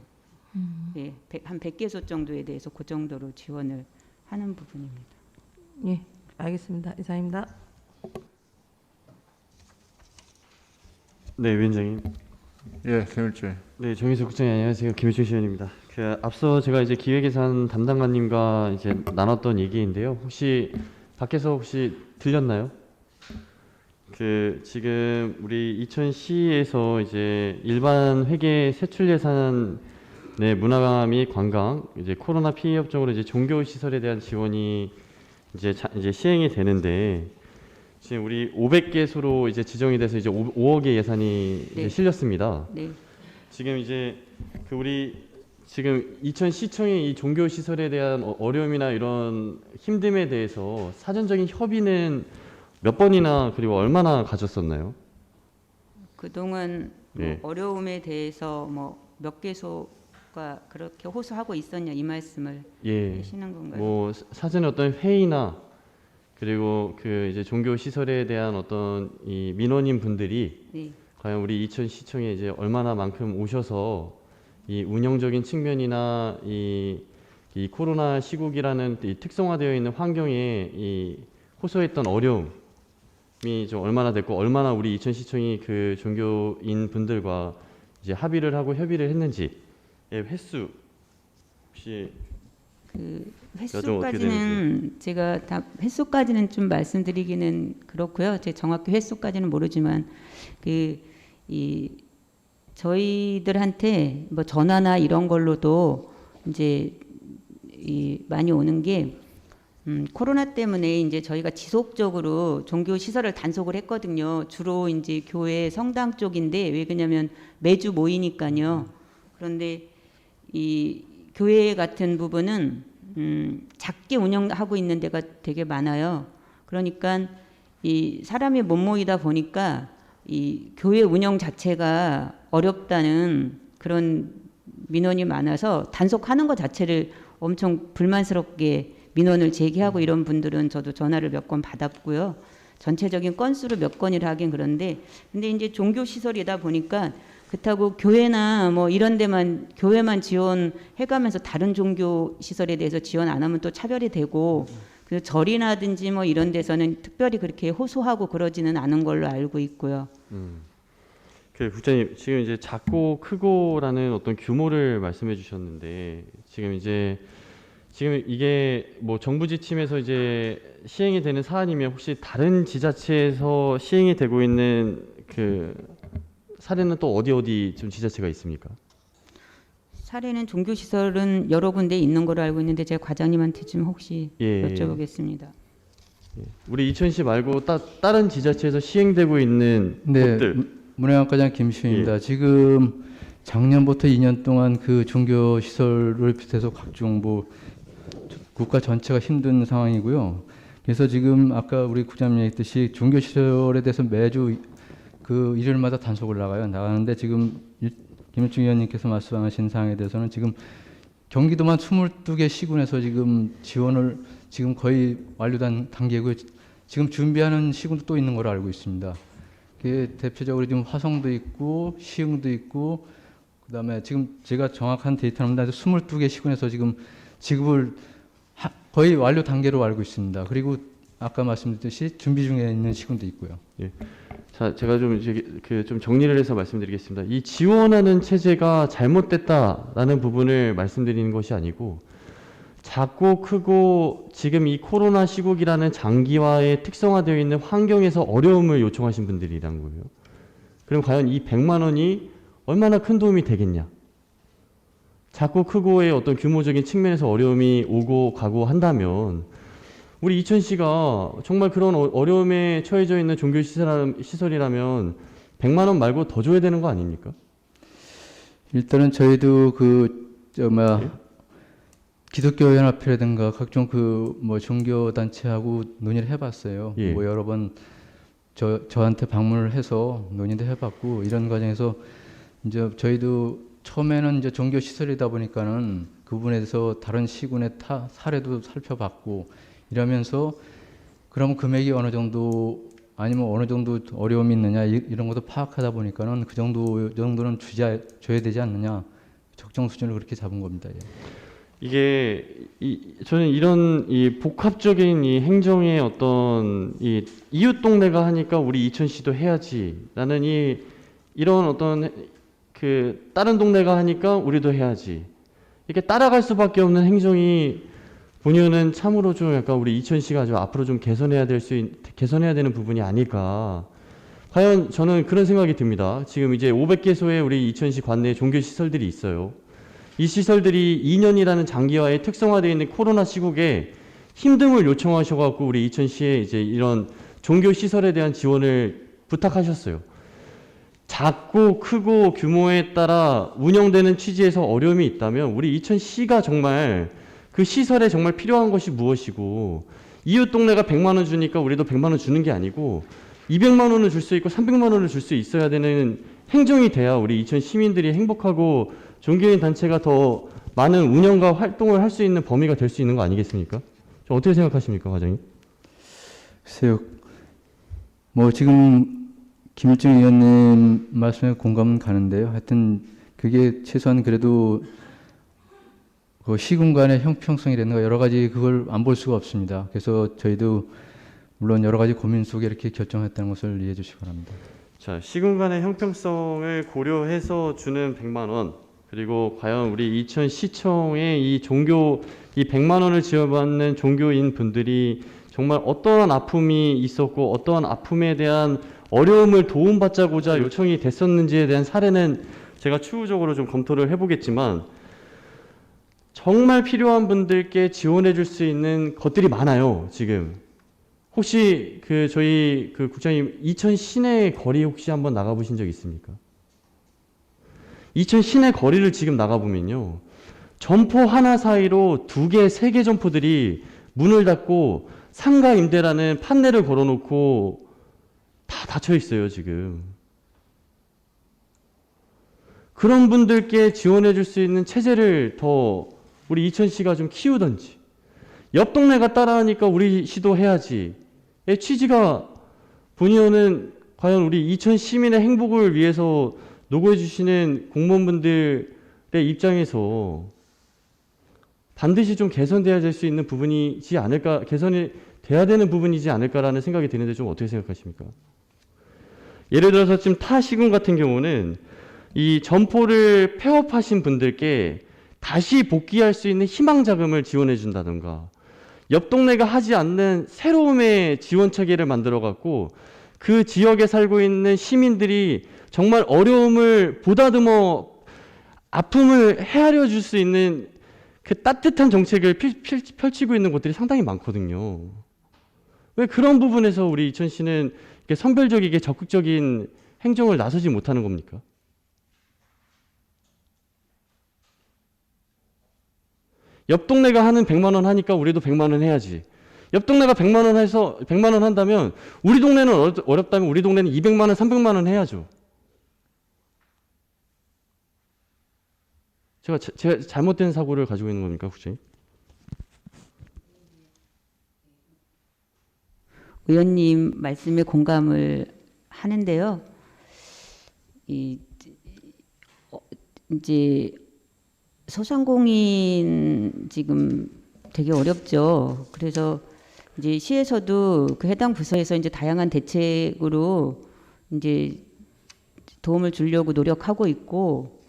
예, 한 100개소 정도에 대해서 그 정도로 지원을 하는 부분입니다. 예, 알겠습니다. 이상입니다. 네, 위원장님. 예, 김일중. 네, 정의석 국장님 안녕하세요. 김일중 시의원입니다. 앞서 제가 이제 기획예산 담당관님과 이제 나눴던 얘기인데요. 혹시 밖에서 혹시 들렸나요? 지금 우리 이천시에서 이제 일반 회계 세출 예산 내 문화 및 관광 이제 코로나 피해 협정으로 이제 종교 시설에 대한 지원이 이제 시행이 되는데 지금 우리 500개소로 이제 지정이 돼서 이제 5억의 예산이 이제 네. 실렸습니다. 네. 지금 이제 우리 지금 이천시청의 이 종교 시설에 대한 어려움이나 이런 힘듦에 대해서 사전적인 협의는 몇 번이나 그리고 얼마나 가졌었나요? 그동안 뭐 네. 어려움에 대해서 뭐 몇 개소가 그렇게 호소하고 있었냐 이 말씀을 예. 하시는 건가요? 뭐 사전에 어떤 회의나 그리고 이제 종교 시설에 대한 어떤 이 민원인 분들이 네. 과연 우리 이천시청에 이제 얼마나만큼 오셔서 이 운영적인 측면이나 이 코로나 시국이라는 이 특성화되어 있는 환경에 이 호소했던 어려움이 좀 얼마나 됐고 얼마나 우리 이천시청이 그 종교인 분들과 이제 합의를 하고 협의를 했는지 횟수 혹시 그 여쭤보면 어떻게 횟수까지는 제가 다 횟수까지는 좀 말씀드리기는 그렇고요. 제 정확히 횟수까지는 모르지만 이 저희들한테 뭐 전화나 이런 걸로도 이제 많이 오는 게 코로나 때문에 이제 저희가 지속적으로 종교 시설을 단속을 했거든요. 주로 이제 교회 성당 쪽인데 왜 그러냐면 매주 모이니까요. 그런데 이 교회 같은 부분은 작게 운영하고 있는 데가 되게 많아요. 그러니까 이 사람이 못 모이다 보니까 이 교회 운영 자체가 어렵다는 그런 민원이 많아서 단속하는 것 자체를 엄청 불만스럽게 민원을 제기하고 이런 분들은 저도 전화를 몇 건 받았고요. 전체적인 건수로 몇 건이라 하긴 그런데 근데 이제 종교 시설이다 보니까 그렇다고 교회나 뭐 이런 데만 교회만 지원해가면서 다른 종교 시설에 대해서 지원 안 하면 또 차별이 되고 그 절이나든지 뭐 이런 데서는 특별히 그렇게 호소하고 그러지는 않은 걸로 알고 있고요. 국장님 지금 이제 작고 크고라는 어떤 규모를 말씀해 주셨는데 지금 이게 뭐 정부 지침에서 이제 시행이 되는 사안이면 혹시 다른 지자체에서 시행이 되고 있는 그 사례는 또 어디 좀 지자체가 있습니까? 사례는 종교 시설은 여러 군데 있는 걸로 알고 있는데 제가 과장님한테 좀 혹시 예. 여쭤보겠습니다. 우리 이천시 말고 다른 지자체에서 시행되고 있는 네, 곳들. 문화관과장 김시우입니다. 지금 작년부터 2년 동안 그 종교 시설을 비롯해서 각종 뭐 국가 전체가 힘든 상황이고요. 그래서 지금 아까 우리 국장님 얘기했듯이 종교 시설에 대해서 매주 그 일요일마다 단속을 나가는데 지금 김일중 의원님께서 말씀하신 사항에 대해서는 지금 경기도만 22개 시군에서 지금 지원을 지금 거의 완료된 단계고요. 지금 준비하는 시군도 또 있는 걸로 알고 있습니다. 그게 대표적으로 지금 화성도 있고 시흥도 있고 그다음에 지금 제가 정확한 데이터는 없는데 22개 시군에서 지금 지급을 거의 완료 단계로 알고 있습니다. 그리고 아까 말씀드렸듯이 준비 중에 있는 시군도 있고요. 예. 자, 제가 좀 정리를 해서 말씀드리겠습니다. 이 지원하는 체제가 잘못됐다라는 부분을 말씀드리는 것이 아니고 작고 크고 지금 이 코로나 시국이라는 장기화에 특성화되어 있는 환경에서 어려움을 요청하신 분들이란 거예요. 그럼 과연 이 100만 원이 얼마나 큰 도움이 되겠냐? 작고 크고의 어떤 규모적인 측면에서 어려움이 오고 가고 한다면 우리 이천시가 정말 그런 어려움에 처해져 있는 종교 시설이라면 100만 원 말고 더 줘야 되는 거 아닙니까? 일단은 저희도 기독교 연합회라든가 각종 뭐 종교 단체하고 논의를 해봤어요. 예. 뭐 여러 번 저한테 방문을 해서 논의도 해봤고 이런 과정에서 이제 저희도 처음에는 이제 종교 시설이다 보니까는 그 부분에 대해서 다른 시군의 사례도 살펴봤고 이러면서 그럼 금액이 어느 정도 아니면 어느 정도 어려움이 있느냐 이런 것도 파악하다 보니까는 그 정도는 줘야 되지 않느냐, 적정 수준을 그렇게 잡은 겁니다. 예. 이게 저는 이런 이 복합적인 이 행정의 어떤 이 이웃 동네가 하니까 우리 이천시도 해야지라는 이런 어떤 그 다른 동네가 하니까 우리도 해야지, 이렇게 따라갈 수밖에 없는 행정이 본의는 참으로 좀 약간 우리 이천시가 좀 앞으로 좀 개선해야 되는 부분이 아닐까. 과연 저는 그런 생각이 듭니다. 지금 이제 500개소의 우리 이천시 관내에 종교 시설들이 있어요. 이 시설들이 2년이라는 장기화에 특성화되어 있는 코로나 시국에 힘듦을 요청하셔갖고 우리 이천시에 이제 이런 종교 시설에 대한 지원을 부탁하셨어요. 작고 크고 규모에 따라 운영되는 취지에서 어려움이 있다면 우리 이천시가 정말 그 시설에 정말 필요한 것이 무엇이고, 이웃 동네가 100만 원 주니까 우리도 100만 원 주는 게 아니고 200만 원을 줄 수 있고 300만 원을 줄 수 있어야 되는 행정이 돼야 우리 이천 시민들이 행복하고 종교인 단체가 더 많은 운영과 활동을 할 수 있는 범위가 될 수 있는 거 아니겠습니까? 좀 어떻게 생각하십니까, 과장님? 글쎄요. 뭐 지금 김일중 의원님 말씀에 공감은 가는데요. 하여튼 그게 최소한 그래도 그 시군 간의 형평성이라든가 여러 가지 그걸 안 볼 수가 없습니다. 그래서 저희도 물론 여러 가지 고민 속에 이렇게 결정했다는 것을 이해해 주시기 바랍니다. 자, 시군 간의 형평성을 고려해서 주는 100만 원, 그리고 과연 우리 이천시청의 이 100만 원을 지원받는 종교인 분들이 정말 어떠한 아픔이 있었고 어떠한 아픔에 대한 어려움을 도움받자고자 요청이 됐었는지에 대한 사례는 제가 추후적으로 좀 검토를 해보겠지만, 정말 필요한 분들께 지원해 줄 수 있는 것들이 많아요, 지금. 혹시 저희 국장님 이천 시내 거리 혹시 한번 나가보신 적 있습니까? 이천 시내 거리를 지금 나가보면요, 점포 하나 사이로 2개, 3개 점포들이 문을 닫고 상가 임대라는 판넬을 걸어놓고 다 닫혀 있어요, 지금. 그런 분들께 지원해 줄 수 있는 체제를 더 우리 이천시가 좀 키우던지, 옆 동네가 따라하니까 우리 시도 해야지의 취지가 본의원은 과연 우리 이천 시민의 행복을 위해서 노고해 주시는 공무원분들의 입장에서 반드시 좀 개선돼야 될 수 있는 부분이지 않을까, 개선이 돼야 되는 부분이지 않을까라는 생각이 드는데 좀 어떻게 생각하십니까? 예를 들어서 지금 타 시군 같은 경우는 이 점포를 폐업하신 분들께 다시 복귀할 수 있는 희망 자금을 지원해 준다든가, 옆 동네가 하지 않는 새로움의 지원 체계를 만들어 갖고 그 지역에 살고 있는 시민들이 정말 어려움을 보다듬어 아픔을 헤아려 줄 수 있는 그 따뜻한 정책을 펼치고 있는 곳들이 상당히 많거든요. 왜 그런 부분에서 우리 이천시는 이렇게 선별적이게 적극적인 행정을 나서지 못하는 겁니까? 옆 동네가 하는 100만 원 하니까 우리도 100만 원 해야지. 옆 동네가 100만 원 해서 100만 원 한다면 우리 동네는 어렵다면 우리 동네는 200만 원, 300만 원 해야죠. 제가 잘못된 사고를 가지고 있는 겁니까, 혹시? 의원님 말씀에 공감을 하는데요. 이제 소상공인 지금 되게 어렵죠. 그래서 이제 시에서도 그 해당 부서에서 이제 다양한 대책으로 이제 도움을 주려고 노력하고 있고,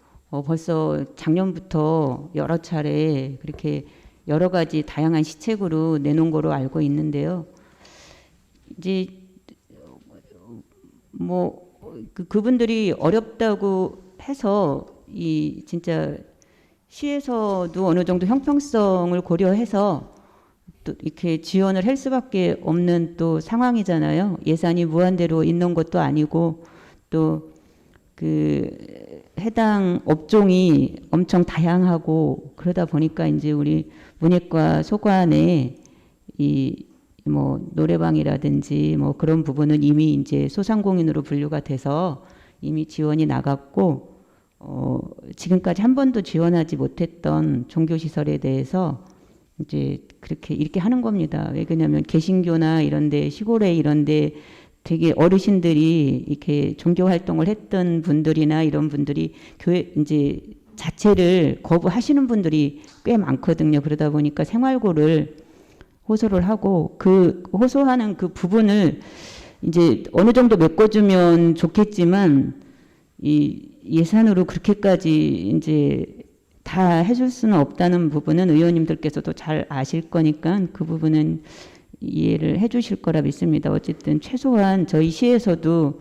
벌써 작년부터 여러 차례 그렇게 여러 가지 다양한 시책으로 내놓은 거로 알고 있는데요. 이제 뭐 그분들이 어렵다고 해서 이 진짜 시에서도 어느 정도 형평성을 고려해서 또 이렇게 지원을 할 수밖에 없는 또 상황이잖아요. 예산이 무한대로 있는 것도 아니고 또 그 해당 업종이 엄청 다양하고 그러다 보니까 이제 우리 문예과 소관에 이 뭐 노래방이라든지 뭐 그런 부분은 이미 이제 소상공인으로 분류가 돼서 이미 지원이 나갔고, 지금까지 한 번도 지원하지 못했던 종교시설에 대해서 이제 그렇게 이렇게 하는 겁니다. 왜 그러냐면 개신교나 이런데 시골에 이런데 되게 어르신들이 이렇게 종교 활동을 했던 분들이나 이런 분들이 교회 이제 자체를 거부하시는 분들이 꽤 많거든요. 그러다 보니까 생활고를 호소를 하고 그 호소하는 그 부분을 이제 어느 정도 메꿔주면 좋겠지만 이 예산으로 그렇게까지 이제 다 해줄 수는 없다는 부분은 의원님들께서도 잘 아실 거니까 그 부분은 이해를 해주실 거라 믿습니다. 어쨌든 최소한 저희 시에서도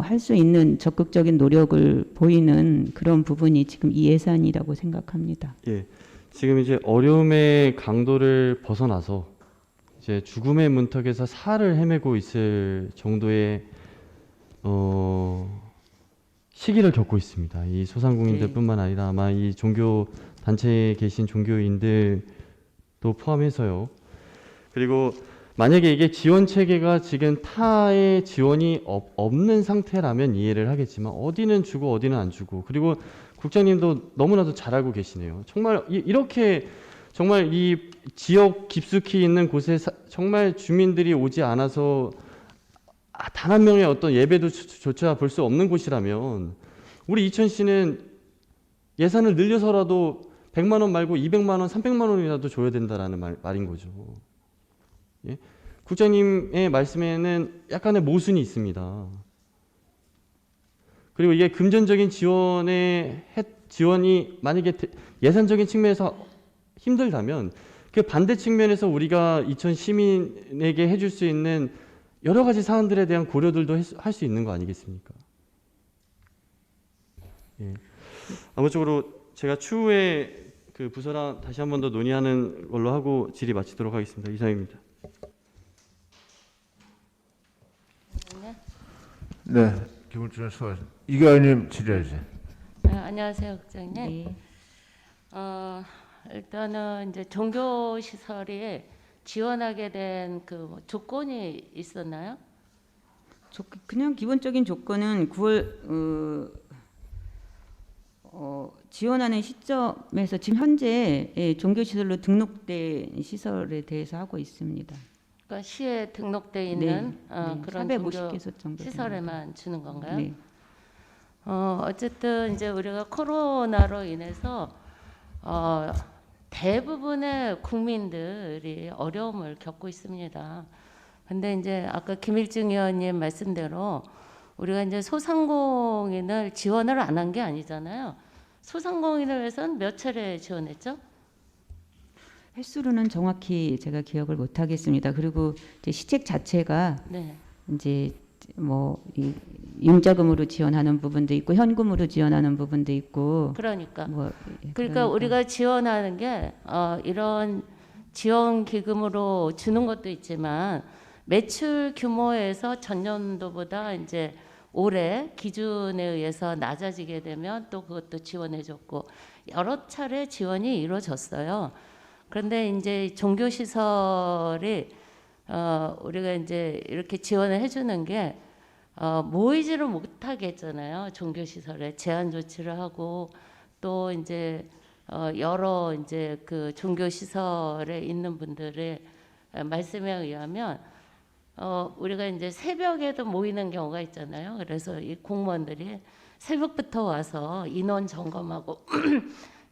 할 수 있는 적극적인 노력을 보이는 그런 부분이 지금 이 예산이라고 생각합니다. 예, 지금 이제 어려움의 강도를 벗어나서 이제 죽음의 문턱에서 살을 헤매고 있을 정도의 시기를 겪고 있습니다. 이 소상공인들뿐만 아니라 아마 이 종교 단체에 계신 종교인들도 포함해서요. 그리고 만약에 이게 지원 체계가 지금 타의 지원이 없는 상태라면 이해를 하겠지만 어디는 주고 어디는 안 주고, 그리고 국장님도 너무나도 잘 알고 계시네요. 정말 이렇게 정말 이 지역 깊숙이 있는 곳에 정말 주민들이 오지 않아서 단 한 명의 어떤 예배도 조차 볼 수 없는 곳이라면 우리 이천시는 예산을 늘려서라도 100만 원 말고 200만 원, 300만 원이라도 줘야 된다라는 말인 거죠. 예? 국장님의 말씀에는 약간의 모순이 있습니다. 그리고 이게 금전적인 지원이 만약에 예산적인 측면에서 힘들다면 그 반대 측면에서 우리가 이천 시민에게 해줄 수 있는 여러 가지 사안들에 대한 고려들도 할 수 있는 거 아니겠습니까? 예. 아무쪼록 제가 추후에 그 부서랑 다시 한 번 더 논의하는 걸로 하고 질의 마치도록 하겠습니다. 이상입니다. 네, 김을준 수고하셨습니다. 이 의원님 질의하세요. 안녕하세요, 국장님. 네. 일단은 이제 종교 시설이 지원하게 된 그 조건이 있었나요? 그냥 기본적인 조건은 9월 지원하는 시점에서 지금 현재 종교시설로 등록된 시설에 대해서 하고 있습니다. 그러니까 시에 등록돼 있는 그런 종교 450개소 정도 시설에만 주는 건가요? 네. 어쨌든 이제 우리가 코로나로 인해서 대부분의 국민들이 어려움을 겪고 있습니다. 근데 이제 아까 김일중 의원님 말씀대로 우리가 이제 소상공인을 지원을 안 한 게 아니잖아요. 소상공인을 위해서는 몇 차례 지원했죠? 횟수로는 정확히 제가 기억을 못 하겠습니다. 그리고 이제 시책 자체가 네. 이제 뭐 융자금으로 지원하는 부분도 있고 현금으로 지원하는 부분도 있고 그러니까 뭐 그러니까 우리가 지원하는 게 이런 지원 기금으로 주는 것도 있지만 매출 규모에서 전년도보다 이제 올해 기준에 의해서 낮아지게 되면 또 그것도 지원해줬고 여러 차례 지원이 이루어졌어요. 그런데 이제 종교 시설이 우리가 이제 이렇게 지원을 해주는 게 모이지를 못하게 했잖아요. 종교 시설에 제한 조치를 하고 또 이제 여러 이제 그 종교 시설에 있는 분들의 말씀에 의하면 우리가 이제 새벽에도 모이는 경우가 있잖아요. 그래서 이 공무원들이 새벽부터 와서 인원 점검하고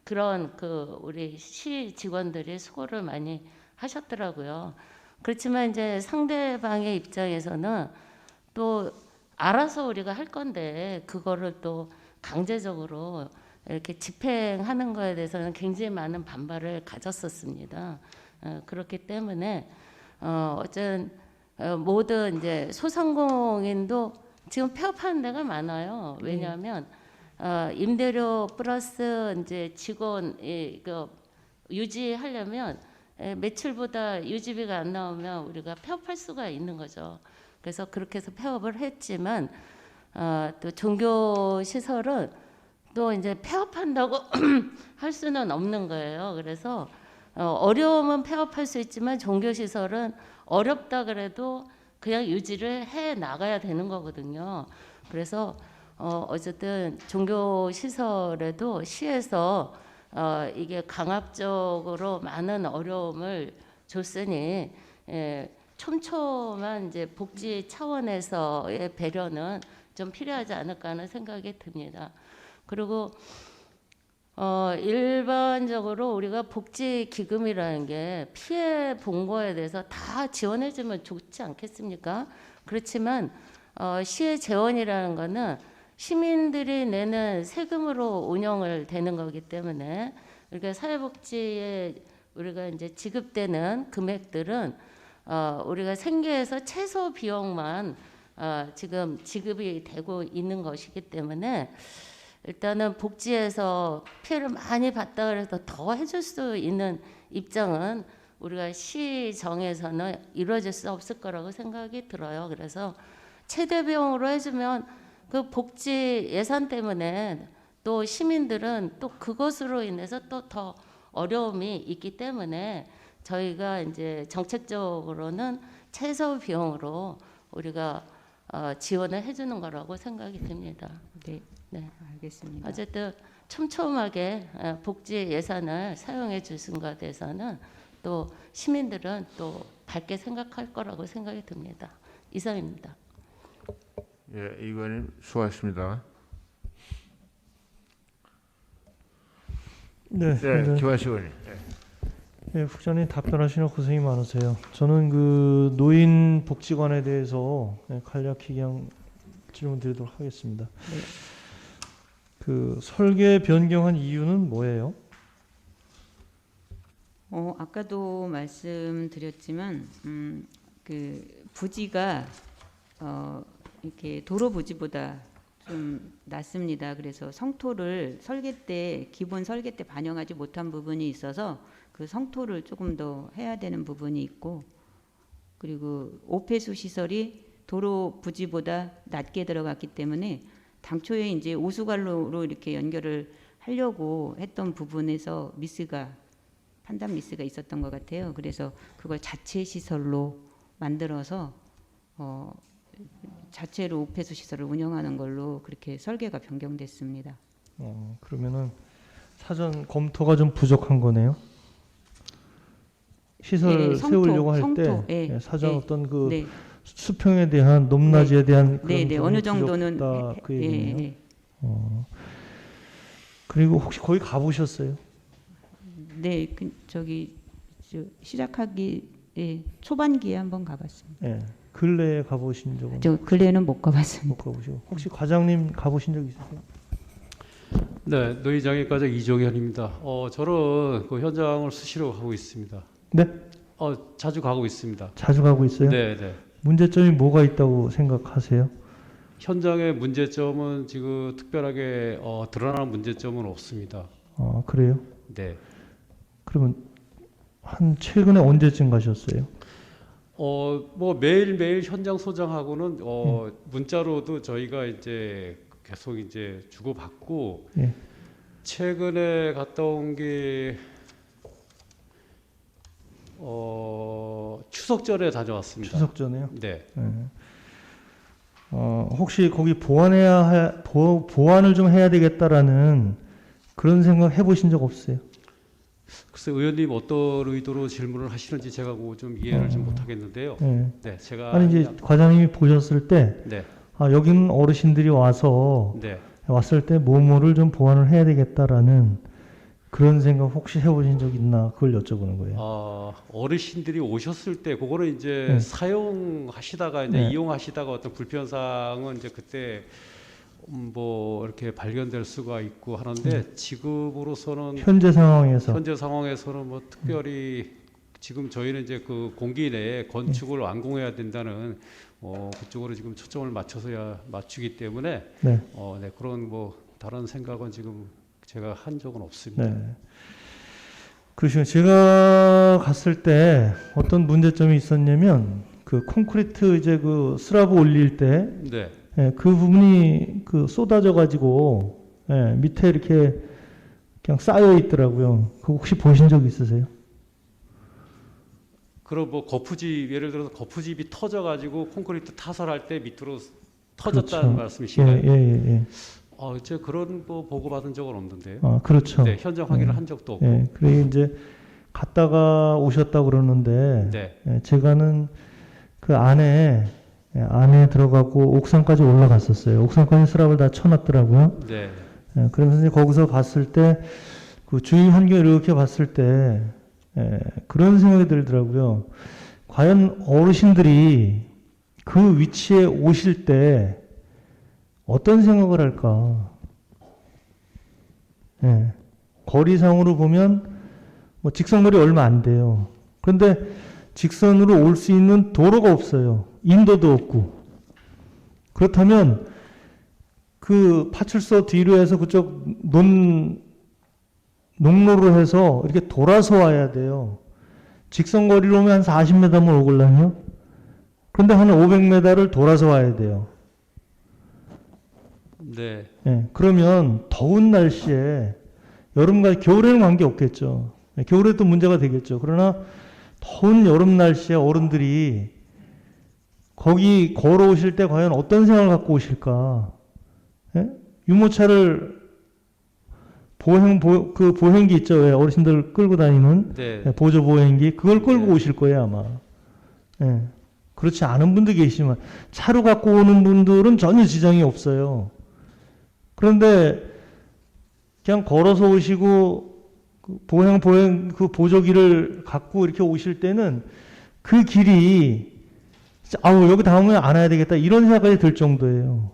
그런 그 우리 시 직원들이 수고를 많이 하셨더라고요. 그렇지만 이제 상대방의 입장에서는 또 알아서 우리가 할 건데 그거를 또 강제적으로 이렇게 집행하는 거에 대해서는 굉장히 많은 반발을 가졌었습니다. 그렇기 때문에 어쨌든 모든 이제 소상공인도 지금 폐업하는 데가 많아요. 왜냐하면 임대료 플러스 이제 직원 그 유지하려면 매출보다 유지비가 안 나오면 우리가 폐업할 수가 있는 거죠. 그래서 그렇게 해서 폐업을 했지만 또 종교 시설은 또 이제 폐업한다고 할 수는 없는 거예요. 그래서 어려움은 폐업할 수 있지만 종교 시설은 어렵다 그래도 그냥 유지를 해 나가야 되는 거거든요. 그래서 어쨌든 종교 시설에도 시에서 이게 강압적으로 많은 어려움을 줬으니 촘촘한 이제 복지 차원에서의 배려는 좀 필요하지 않을까 하는 생각이 듭니다. 그리고 일반적으로 우리가 복지 기금이라는 게 피해 본 거에 대해서 다 지원해주면 좋지 않겠습니까? 그렇지만 시의 재원이라는 거는 시민들이 내는 세금으로 운영을 되는 거기 때문에 우리가 사회복지에 우리가 이제 지급되는 금액들은 우리가 생계에서 최소 비용만 지금 지급이 되고 있는 것이기 때문에 일단은 복지에서 피해를 많이 봤다 그래서 더 해줄 수 있는 입장은 우리가 시정에서는 이루어질 수 없을 거라고 생각이 들어요. 그래서 최대 비용으로 해주면 그 복지 예산 때문에 또 시민들은 또 그것으로 인해서 또 더 어려움이 있기 때문에 저희가 이제 정책적으로는 최소 비용으로 우리가 지원을 해주는 거라고 생각이 듭니다. 네, 네. 알겠습니다. 어쨌든 촘촘하게 복지 예산을 사용해 주신 것에 대해서는 또 시민들은 또 밝게 생각할 거라고 생각이 듭니다. 이상입니다. 예, 이관님 수고하셨습니다. 네, 네, 김하식 의원님. 네, 국장님 답변하시느라 고생이 많으세요. 저는 그 노인 복지관에 대해서 간략히 그냥 질문 드리도록 하겠습니다. 네. 그 설계 변경한 이유는 뭐예요? 아까도 말씀드렸지만 그 부지가 이렇게 도로 부지보다 좀 낮습니다. 그래서 성토를 설계 때 기본 설계 때 반영하지 못한 부분이 있어서 그 성토를 조금 더 해야 되는 부분이 있고, 그리고 오폐수 시설이 도로 부지보다 낮게 들어갔기 때문에 당초에 이제 오수관로로 이렇게 연결을 하려고 했던 부분에서 판단 미스가 있었던 것 같아요. 그래서 그걸 자체 시설로 만들어서 자체로 오폐수 시설을 운영하는 걸로 그렇게 설계가 변경됐습니다. 그러면은 사전 검토가 좀 부족한 거네요. 시설 네, 세우려고 할 성토, 때 네, 사전 네, 어떤 그 네. 수평에 대한 높낮이에 대한 그런 네, 부분이 어느 정도는 부족하다 그 얘기네요. 네. 그리고 혹시 거기 가보셨어요? 네, 시작하기 초반기에 한번 가봤습니다. 네. 근래에 가보신 적은? 저 근래는 못 가봤습니다. 못 가보시고 혹시 과장님 가보신 적 있으세요? 네, 노인장애과장 이종현입니다. 저는 그 현장을 수시로 가고 있습니다. 네? 자주 가고 있습니다. 자주 가고 있어요? 네, 네. 문제점이 뭐가 있다고 생각하세요? 현장의 문제점은 지금 특별하게 드러나는 문제점은 없습니다. 그래요? 네. 그러면 한 최근에 언제쯤 가셨어요? 뭐 매일매일 현장 소장하고는 문자로도 저희가 이제 계속 이제 주고받고 예. 최근에 갔다 온 게 추석 전에 다녀왔습니다. 추석 전에요? 네. 혹시 거기 보완을 좀 해야 되겠다라는 그런 생각 해보신 적 없어요? 글쎄 의원님 어떤 의도로 질문을 하시는지 제가 그거 좀 이해를 좀 못하겠는데요. 네. 네, 제가 아니 이제 과장님이 보셨을 때 네. 여기는 어르신들이 와서 네. 왔을 때 뭐뭐를 좀 보완을 해야 되겠다라는 그런 생각 혹시 해보신 적 있나 그걸 여쭤보는 거예요. 어르신들이 오셨을 때 그거는 이제 네. 사용하시다가 이제 네. 이용하시다가 어떤 불편사항은 이제 그때 뭐 이렇게 발견될 수가 있고 하는데 지금으로서는 현재 상황에서는 뭐 특별히 지금 저희는 이제 그 공기 내에 건축을 완공해야 된다는 그쪽으로 지금 초점을 맞추기 때문에 네. 네, 그런 뭐 다른 생각은 지금 제가 한 적은 없습니다. 네. 그러시면 제가 갔을 때 어떤 문제점이 있었냐면 그 콘크리트 이제 그 슬라브 올릴 때 네. 그 부분이 그 쏟아져 가지고 밑에 이렇게 그냥 쌓여 있더라고요. 그거 혹시 보신 적 있으세요? 그럼 뭐 거푸집 예를 들어서 거푸집이 터져 가지고 콘크리트 타설할 때 밑으로 터졌다는 그렇죠. 말씀이신가요? 예. 제가 그런 거 보고 받은 적은 없는데요. 그렇죠. 네, 현장 확인을 한 적도 없고. 그래 이제 갔다가 오셨다 그러는데 네. 제가는 그 안에 들어가고 옥상까지 올라갔었어요. 옥상까지 스랍을 다 쳐놨더라고요. 네. 그러면서 이제 거기서 봤을 때 그 주위 환경을 이렇게 봤을 때 그런 생각이 들더라고요. 과연 어르신들이 그 위치에 오실 때 어떤 생각을 할까? 거리상으로 보면 뭐 직선거리 얼마 안 돼요. 그런데 직선으로 올 수 있는 도로가 없어요. 인도도 없고. 그렇다면 그 파출소 뒤로 해서 그쪽 농로로 해서 이렇게 돌아서 와야 돼요. 직선거리로 오면 한 40m만 오걸랑요. 그런데 한 500m를 돌아서 와야 돼요. 네. 그러면 더운 날씨에 여름과 겨울에는 관계 없겠죠. 겨울에도 문제가 되겠죠. 그러나 더운 여름 날씨에 어른들이 거기 걸어오실 때 과연 어떤 생각을 갖고 오실까? 유모차를 그 보행기 있죠. 왜 어르신들 끌고 다니는 네. 보조 보행기 그걸 끌고 오실 거예요 아마. 그렇지 않은 분도 계시지만 차로 갖고 오는 분들은 전혀 지장이 없어요. 그런데 그냥 걸어서 오시고 보행 그 보조기를 갖고 이렇게 오실 때는 그 길이 여기 다음에 안 와야 되겠다 이런 생각이 들 정도예요.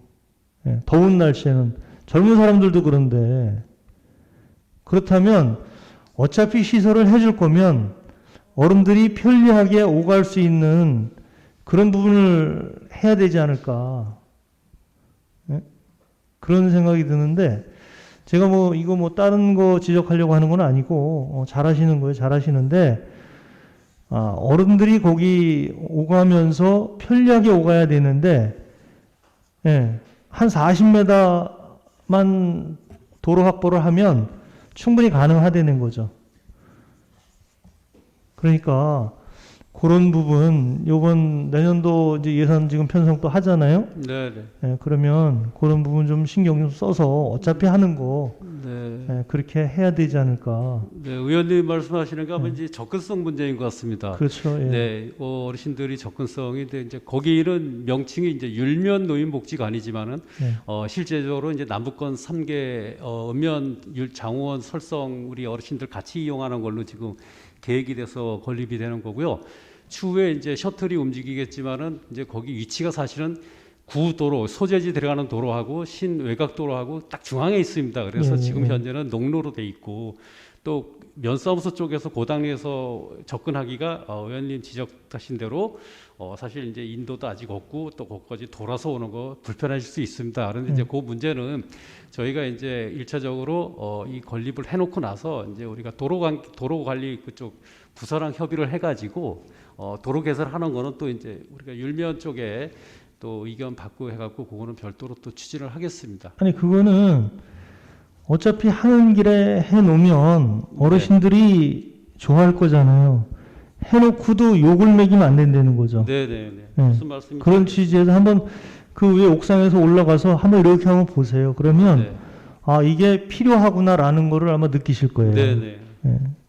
더운 날씨에는 젊은 사람들도 그런데 그렇다면 어차피 시설을 해줄 거면 어른들이 편리하게 오갈 수 있는 그런 부분을 해야 되지 않을까. 그런 생각이 드는데 제가 이거 다른 거 지적하려고 하는 건 아니고 잘하시는 거예요. 잘하시는데 어른들이 거기 오가면서 편리하게 오가야 되는데 한 40m만 도로 확보를 하면 충분히 가능하다는 거죠. 그러니까 그런 부분 요번 내년도 이제 예산 지금 편성 또 하잖아요. 네. 그러면 그런 부분 좀 신경 좀 써서 어차피 하는 거 그렇게 해야 되지 않을까. 네, 의원님 말씀하시는 거 이제 접근성 문제인 것 같습니다. 그렇죠. 네, 어르신들이 접근성이 이제 거기는 명칭이 이제 율면 노인복지관이지만은 실제적으로 이제 남북권 3개 읍면 장호원 설성 우리 어르신들 같이 이용하는 걸로 지금 계획이 돼서 건립이 되는 거고요. 추후에 이제 셔틀이 움직이겠지만은 이제 거기 위치가 사실은 구도로 소재지 들어가는 도로하고 신외곽도로하고 딱 중앙에 있습니다. 그래서 지금 현재는 농로로 돼 있고 또 면사무소 쪽에서 고당리에서 접근하기가 의원님 지적하신 대로 사실 이제 인도도 아직 없고 또 거기까지 돌아서 오는 거 불편하실 수 있습니다. 그런데 이제 그 문제는 저희가 이제 1차적으로 이 건립을 해놓고 나서 이제 우리가 도로관리 그쪽 부서랑 협의를 해가지고 도로 개설하는 거는 또 이제 우리가 율면 쪽에 또 의견 받고 해갖고 그거는 별도로 또 추진을 하겠습니다. 아니 그거는 어차피 하는 길에 해놓으면 어르신들이 좋아할 거잖아요. 해놓고도 욕을 먹이면 안 된다는 거죠. 네네네. 무슨 말씀이신지. 그런 취지에서 한번 그 위에 옥상에서 올라가서 한번 이렇게 한번 보세요. 그러면 이게 필요하구나라는 거를 아마 느끼실 거예요. 네네.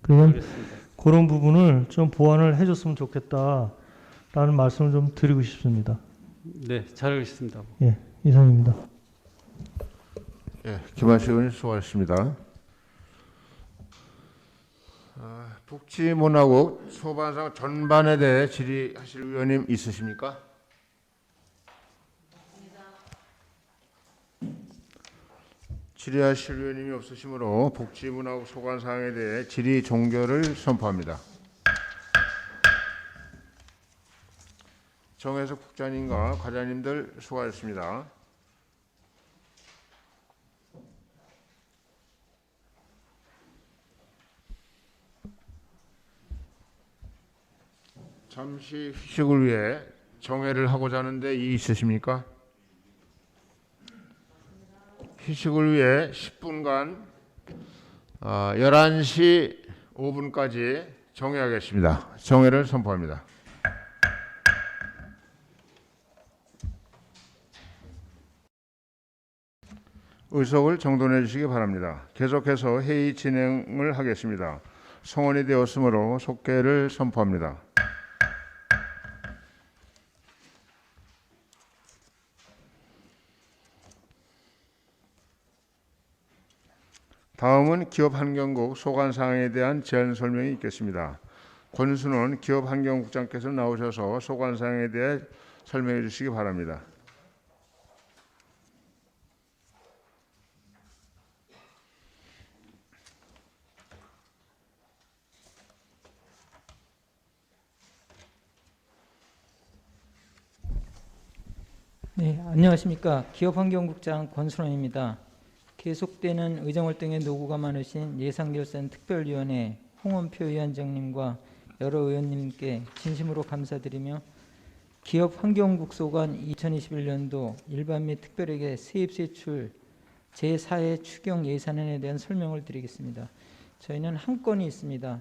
그러면 알겠습니다. 그런 부분을 좀 보완을 해줬으면 좋겠다라는 말씀을 좀 드리고 싶습니다. 네, 잘하겠습니다. 이상입니다. 김한식 의원님 수고하셨습니다. 복지문화국 소반상 전반에 대해 질의하실 의원님 있으십니까? 질의하실 의원님이 없으시므로 복지문화국 소관사항에 대해 질의 종결을 선포합니다. 정혜석 국장님과 과장님들 수고하셨습니다. 잠시 휴식을 위해 정회를 하고자 하는데 이의 있으십니까? 휴식을 위해 10분간 11시 5분까지 정회하겠습니다. 정회를 선포합니다. 의석을 정돈해 주시기 바랍니다. 계속해서 회의 진행을 하겠습니다. 성원이 되었으므로 속개를 선포합니다. 다음은 기업환경국 소관사항에 대한 제안 설명이 있겠습니다. 권순원 기업환경국장께서 나오셔서 소관사항에 대해 설명해 주시기 바랍니다. 네, 안녕하십니까. 기업환경국장 권순원입니다. 계속되는 의정활동의 노고가 많으신 예산결산 특별위원회 홍원표 위원장님과 여러 의원님께 진심으로 감사드리며 기업환경국 소관 2021년도 일반 및 특별회계 세입세출 제4회 추경 예산안에 대한 설명을 드리겠습니다. 저희는 한 건이 있습니다.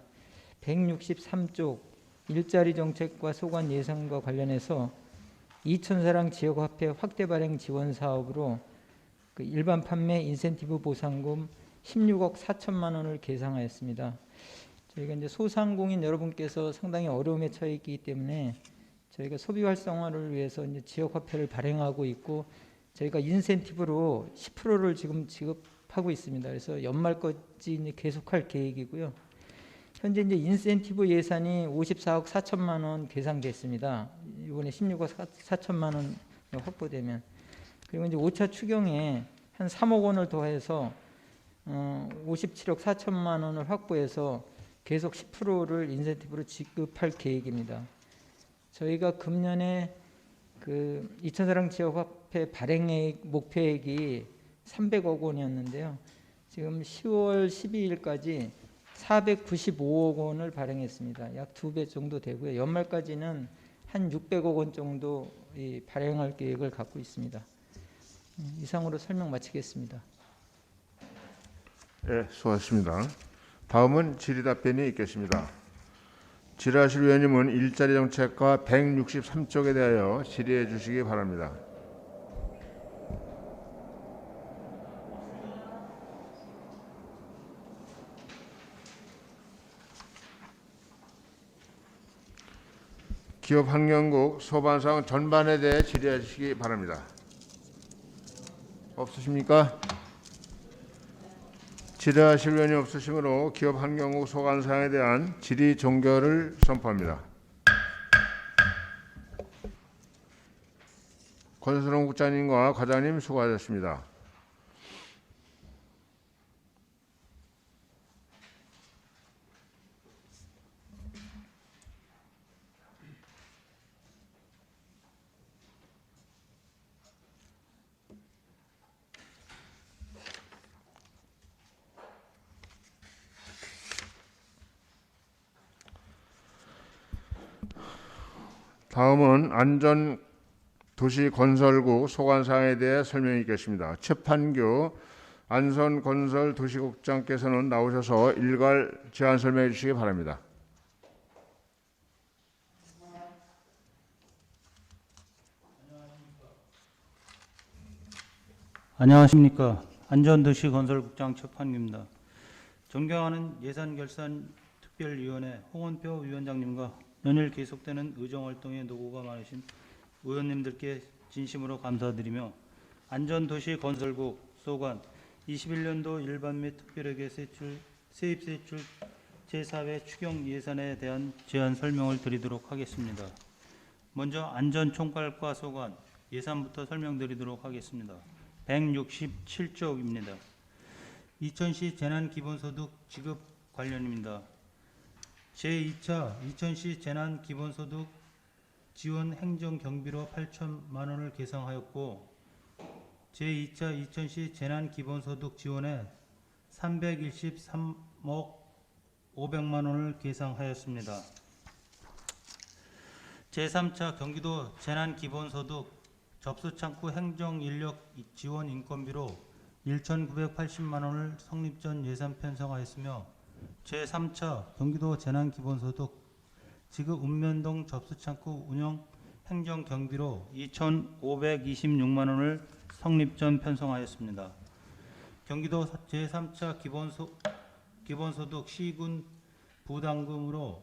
163쪽 일자리 정책과 소관 예산과 관련해서 이천사랑 지역화폐 확대 발행 지원 사업으로 그 일반 판매 인센티브 보상금 16억 4천만 원을 계상하였습니다. 저희가 이제 소상공인 여러분께서 상당히 어려움에 처해 있기 때문에 저희가 소비 활성화를 위해서 이제 지역화폐를 발행하고 있고 저희가 인센티브로 10%를 지금 지급하고 있습니다. 그래서 연말까지 이제 계속할 계획이고요. 현재 이제 인센티브 예산이 54억 4천만 원 계상됐습니다. 이번에 16억 4천만 원 확보되면 그리고 이제 5차 추경에 한 3억 원을 더해서 57억 4천만 원을 확보해서 계속 10%를 인센티브로 지급할 계획입니다. 저희가 금년에 그 이천사랑 지역화폐 발행액 목표액이 300억 원이었는데요. 지금 10월 12일까지 495억 원을 발행했습니다. 약 2배 정도 되고요. 연말까지는 한 600억 원 정도 발행할 계획을 갖고 있습니다. 이상으로 설명 마치겠습니다. 네, 수고하셨습니다. 다음은 질의답변이 있겠습니다. 질의하실 위원님은 일자리 정책과 163쪽에 대하여 질의해 주시기 바랍니다. 기업환경국 소관사항 전반에 대해 질의해 주시기 바랍니다. 없으십니까? 질의하실 의원이 없으시므로 기업환경국 소관사항에 대한 질의 종결을 선포합니다. 권순원 국장님과 과장님 수고하셨습니다. 다음은 안전도시건설국 소관사항에 대해 설명이 있겠습니다. 최판규 안전건설도시국장께서는 나오셔서 일괄 제안 설명해 주시기 바랍니다. 안녕하십니까. 안전도시건설국장 최판규입니다. 존경하는 예산결산특별위원회 홍원표 위원장님과 연일 계속되는 의정활동에 노고가 많으신 의원님들께 진심으로 감사드리며 안전도시건설국 소관 21년도 일반 및 특별회계 세입세출 제4회 추경 예산에 대한 제안 설명을 드리도록 하겠습니다. 먼저 안전총괄과 소관 예산부터 설명드리도록 하겠습니다. 167쪽입니다. 이천시 재난기본소득 지급 관련입니다. 제2차 이천시 재난기본소득 지원 행정경비로 8천만 원을 계상하였고 제2차 이천시 재난기본소득 지원에 323억 500만 원을 계상하였습니다. 제3차 경기도 재난기본소득 접수창구 행정인력 지원 인건비로 1,980만 원을 성립 전 예산 편성하였으며 제3차 경기도 재난기본소득 지급 읍면동 접수창구 운영 행정경비로 2,526만 원을 성립 전 편성하였습니다. 경기도 제3차 기본소득 시군 부담금으로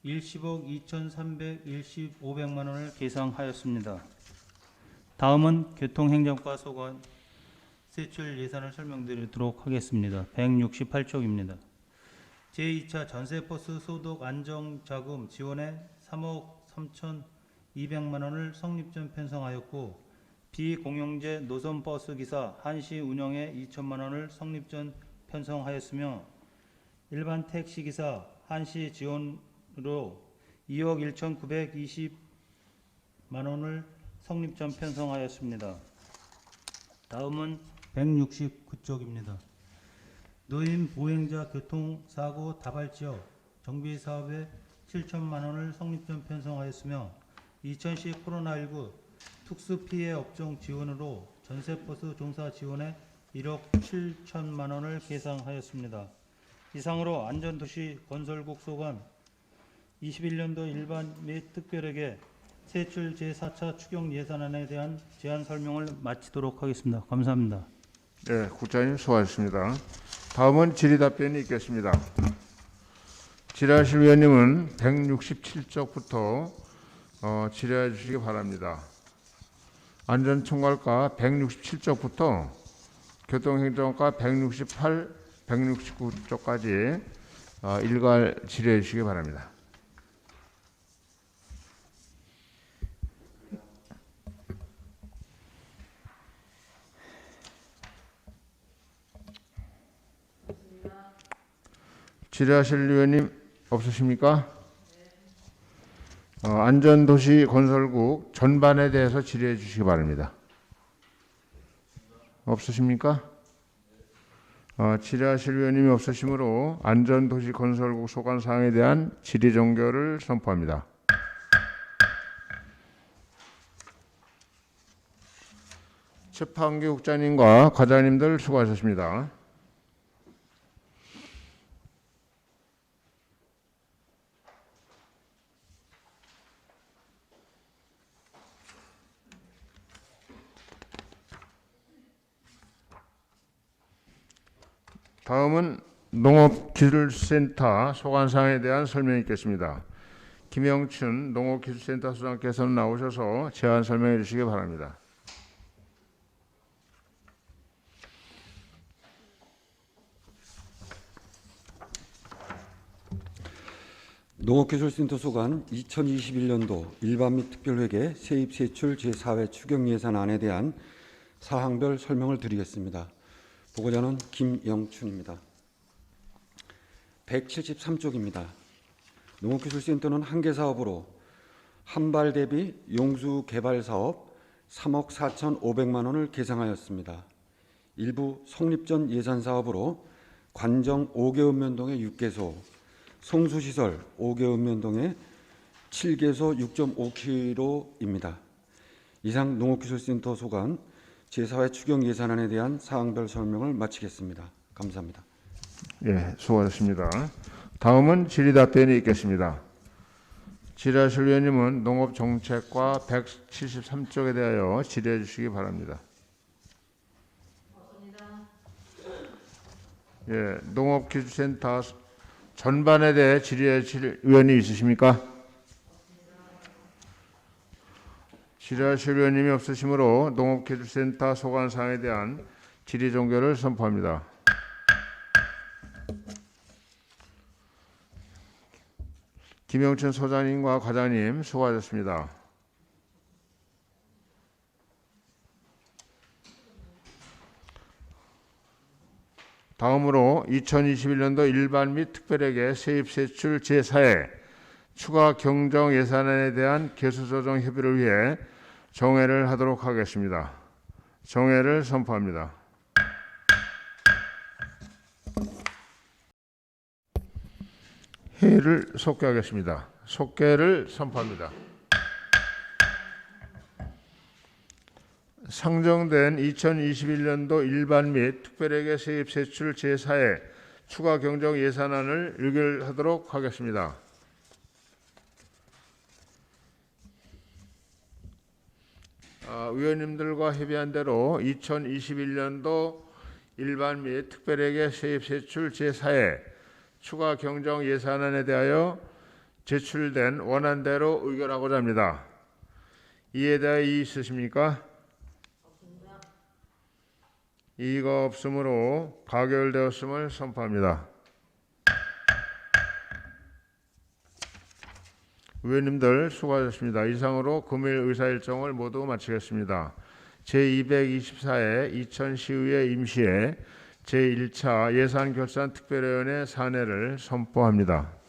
10억 2,315백만 원을 계상하였습니다. 다음은 교통행정과 소관 세출 예산을 설명드리도록 하겠습니다. 168쪽입니다. 제2차 전세버스 소득 안정자금 지원에 3억 3,200만 원을 성립전 편성하였고 비공영제 노선버스 기사 한시 운영에 2천만 원을 성립전 편성하였으며 일반 택시기사 한시 지원으로 2억 1,920만 원을 성립전 편성하였습니다. 다음은 169쪽입니다. 노인 보행자 교통사고 다발지역 정비사업에 7천만 원을 성립전 편성하였으며 2010 코로나19 특수피해 업종 지원으로 전세버스 종사 지원에 1억 7천만 원을 계상하였습니다. 이상으로 안전도시 건설국 소관 21년도 일반 및 특별에게 세출 제4차 추경 예산안에 대한 제안 설명을 마치도록 하겠습니다. 감사합니다. 네, 국장님 수고하셨습니다. 다음은 질의답변이 있겠습니다. 질의하실 위원님은 167쪽부터 질의해 주시기 바랍니다. 안전총괄과 167쪽부터 교통행정과 168, 169쪽까지 일괄 질의해 주시기 바랍니다. 질의하실 위원님 없으십니까? 안전도시건설국 전반에 대해서 질의해 주시기 바랍니다. 없으십니까? 질의하실 위원님이 없으시므로 안전도시건설국 소관사항에 대한 질의 종결을 선포합니다. 최판기 국장님과 과장님들 수고하셨습니다. 다음은 농업기술센터 소관사항에 대한 설명이 있겠습니다. 김영춘 농업기술센터 소장께서는 나오셔서 제안 설명해 주시기 바랍니다. 농업기술센터 소관 2021년도 일반 및 특별회계 세입세출 제4회 추경예산안에 대한 사항별 설명을 드리겠습니다. 보고자는 김영춘입니다. 173쪽입니다. 농업기술센터는 한개 사업으로 한발 대비 용수 개발 사업 3억 4,500만 원을 계상하였습니다. 일부 성립전 예산 사업으로 관정 5개 읍면동에 6개소, 송수시설 5개 읍면동에 7개소 6.5km입니다. 이상 농업기술센터 소관 제4회 추경 예산안에 대한 사항별 설명을 마치겠습니다. 감사합니다. 예, 수고하셨습니다. 다음은 질의답변이 있겠습니다. 질의하실 위원님은 농업정책과 173쪽에 대하여 질의해 주시기 바랍니다. 예, 농업기술센터 전반에 대해 질의하실 위원이 있으십니까? 질의하실 위원님이 없으시므로 농업기술센터 소관사항에 대한 질의 종결을 선포합니다. 김영춘 소장님과 과장님 수고하셨습니다. 다음으로 2021년도 일반 및 특별회계 세입세출 제4회 추가 경정 예산안에 대한 개수조정 협의를 위해 정회를 하도록 하겠습니다. 정회를 선포합니다. 회의를 속개하겠습니다. 속개를 선포합니다. 상정된 2021년도 일반 및 특별회계 세입세출 제4회 추가 경정 예산안을 의결하도록 하겠습니다. 위원님들과 협의한 대로 2021년도 일반 및 특별회계 세입세출 제4회 추가 경정 예산안에 대하여 제출된 원안대로 의결하고자 합니다. 이에 대해 이의 있으십니까? 이의가 없으므로 가결되었음을 선포합니다. 의원님들 수고하셨습니다. 이상으로 금일 의사일정을 모두 마치겠습니다. 제224회 이천시의회 임시회 제1차 예산결산특별위원회 산회를 선포합니다.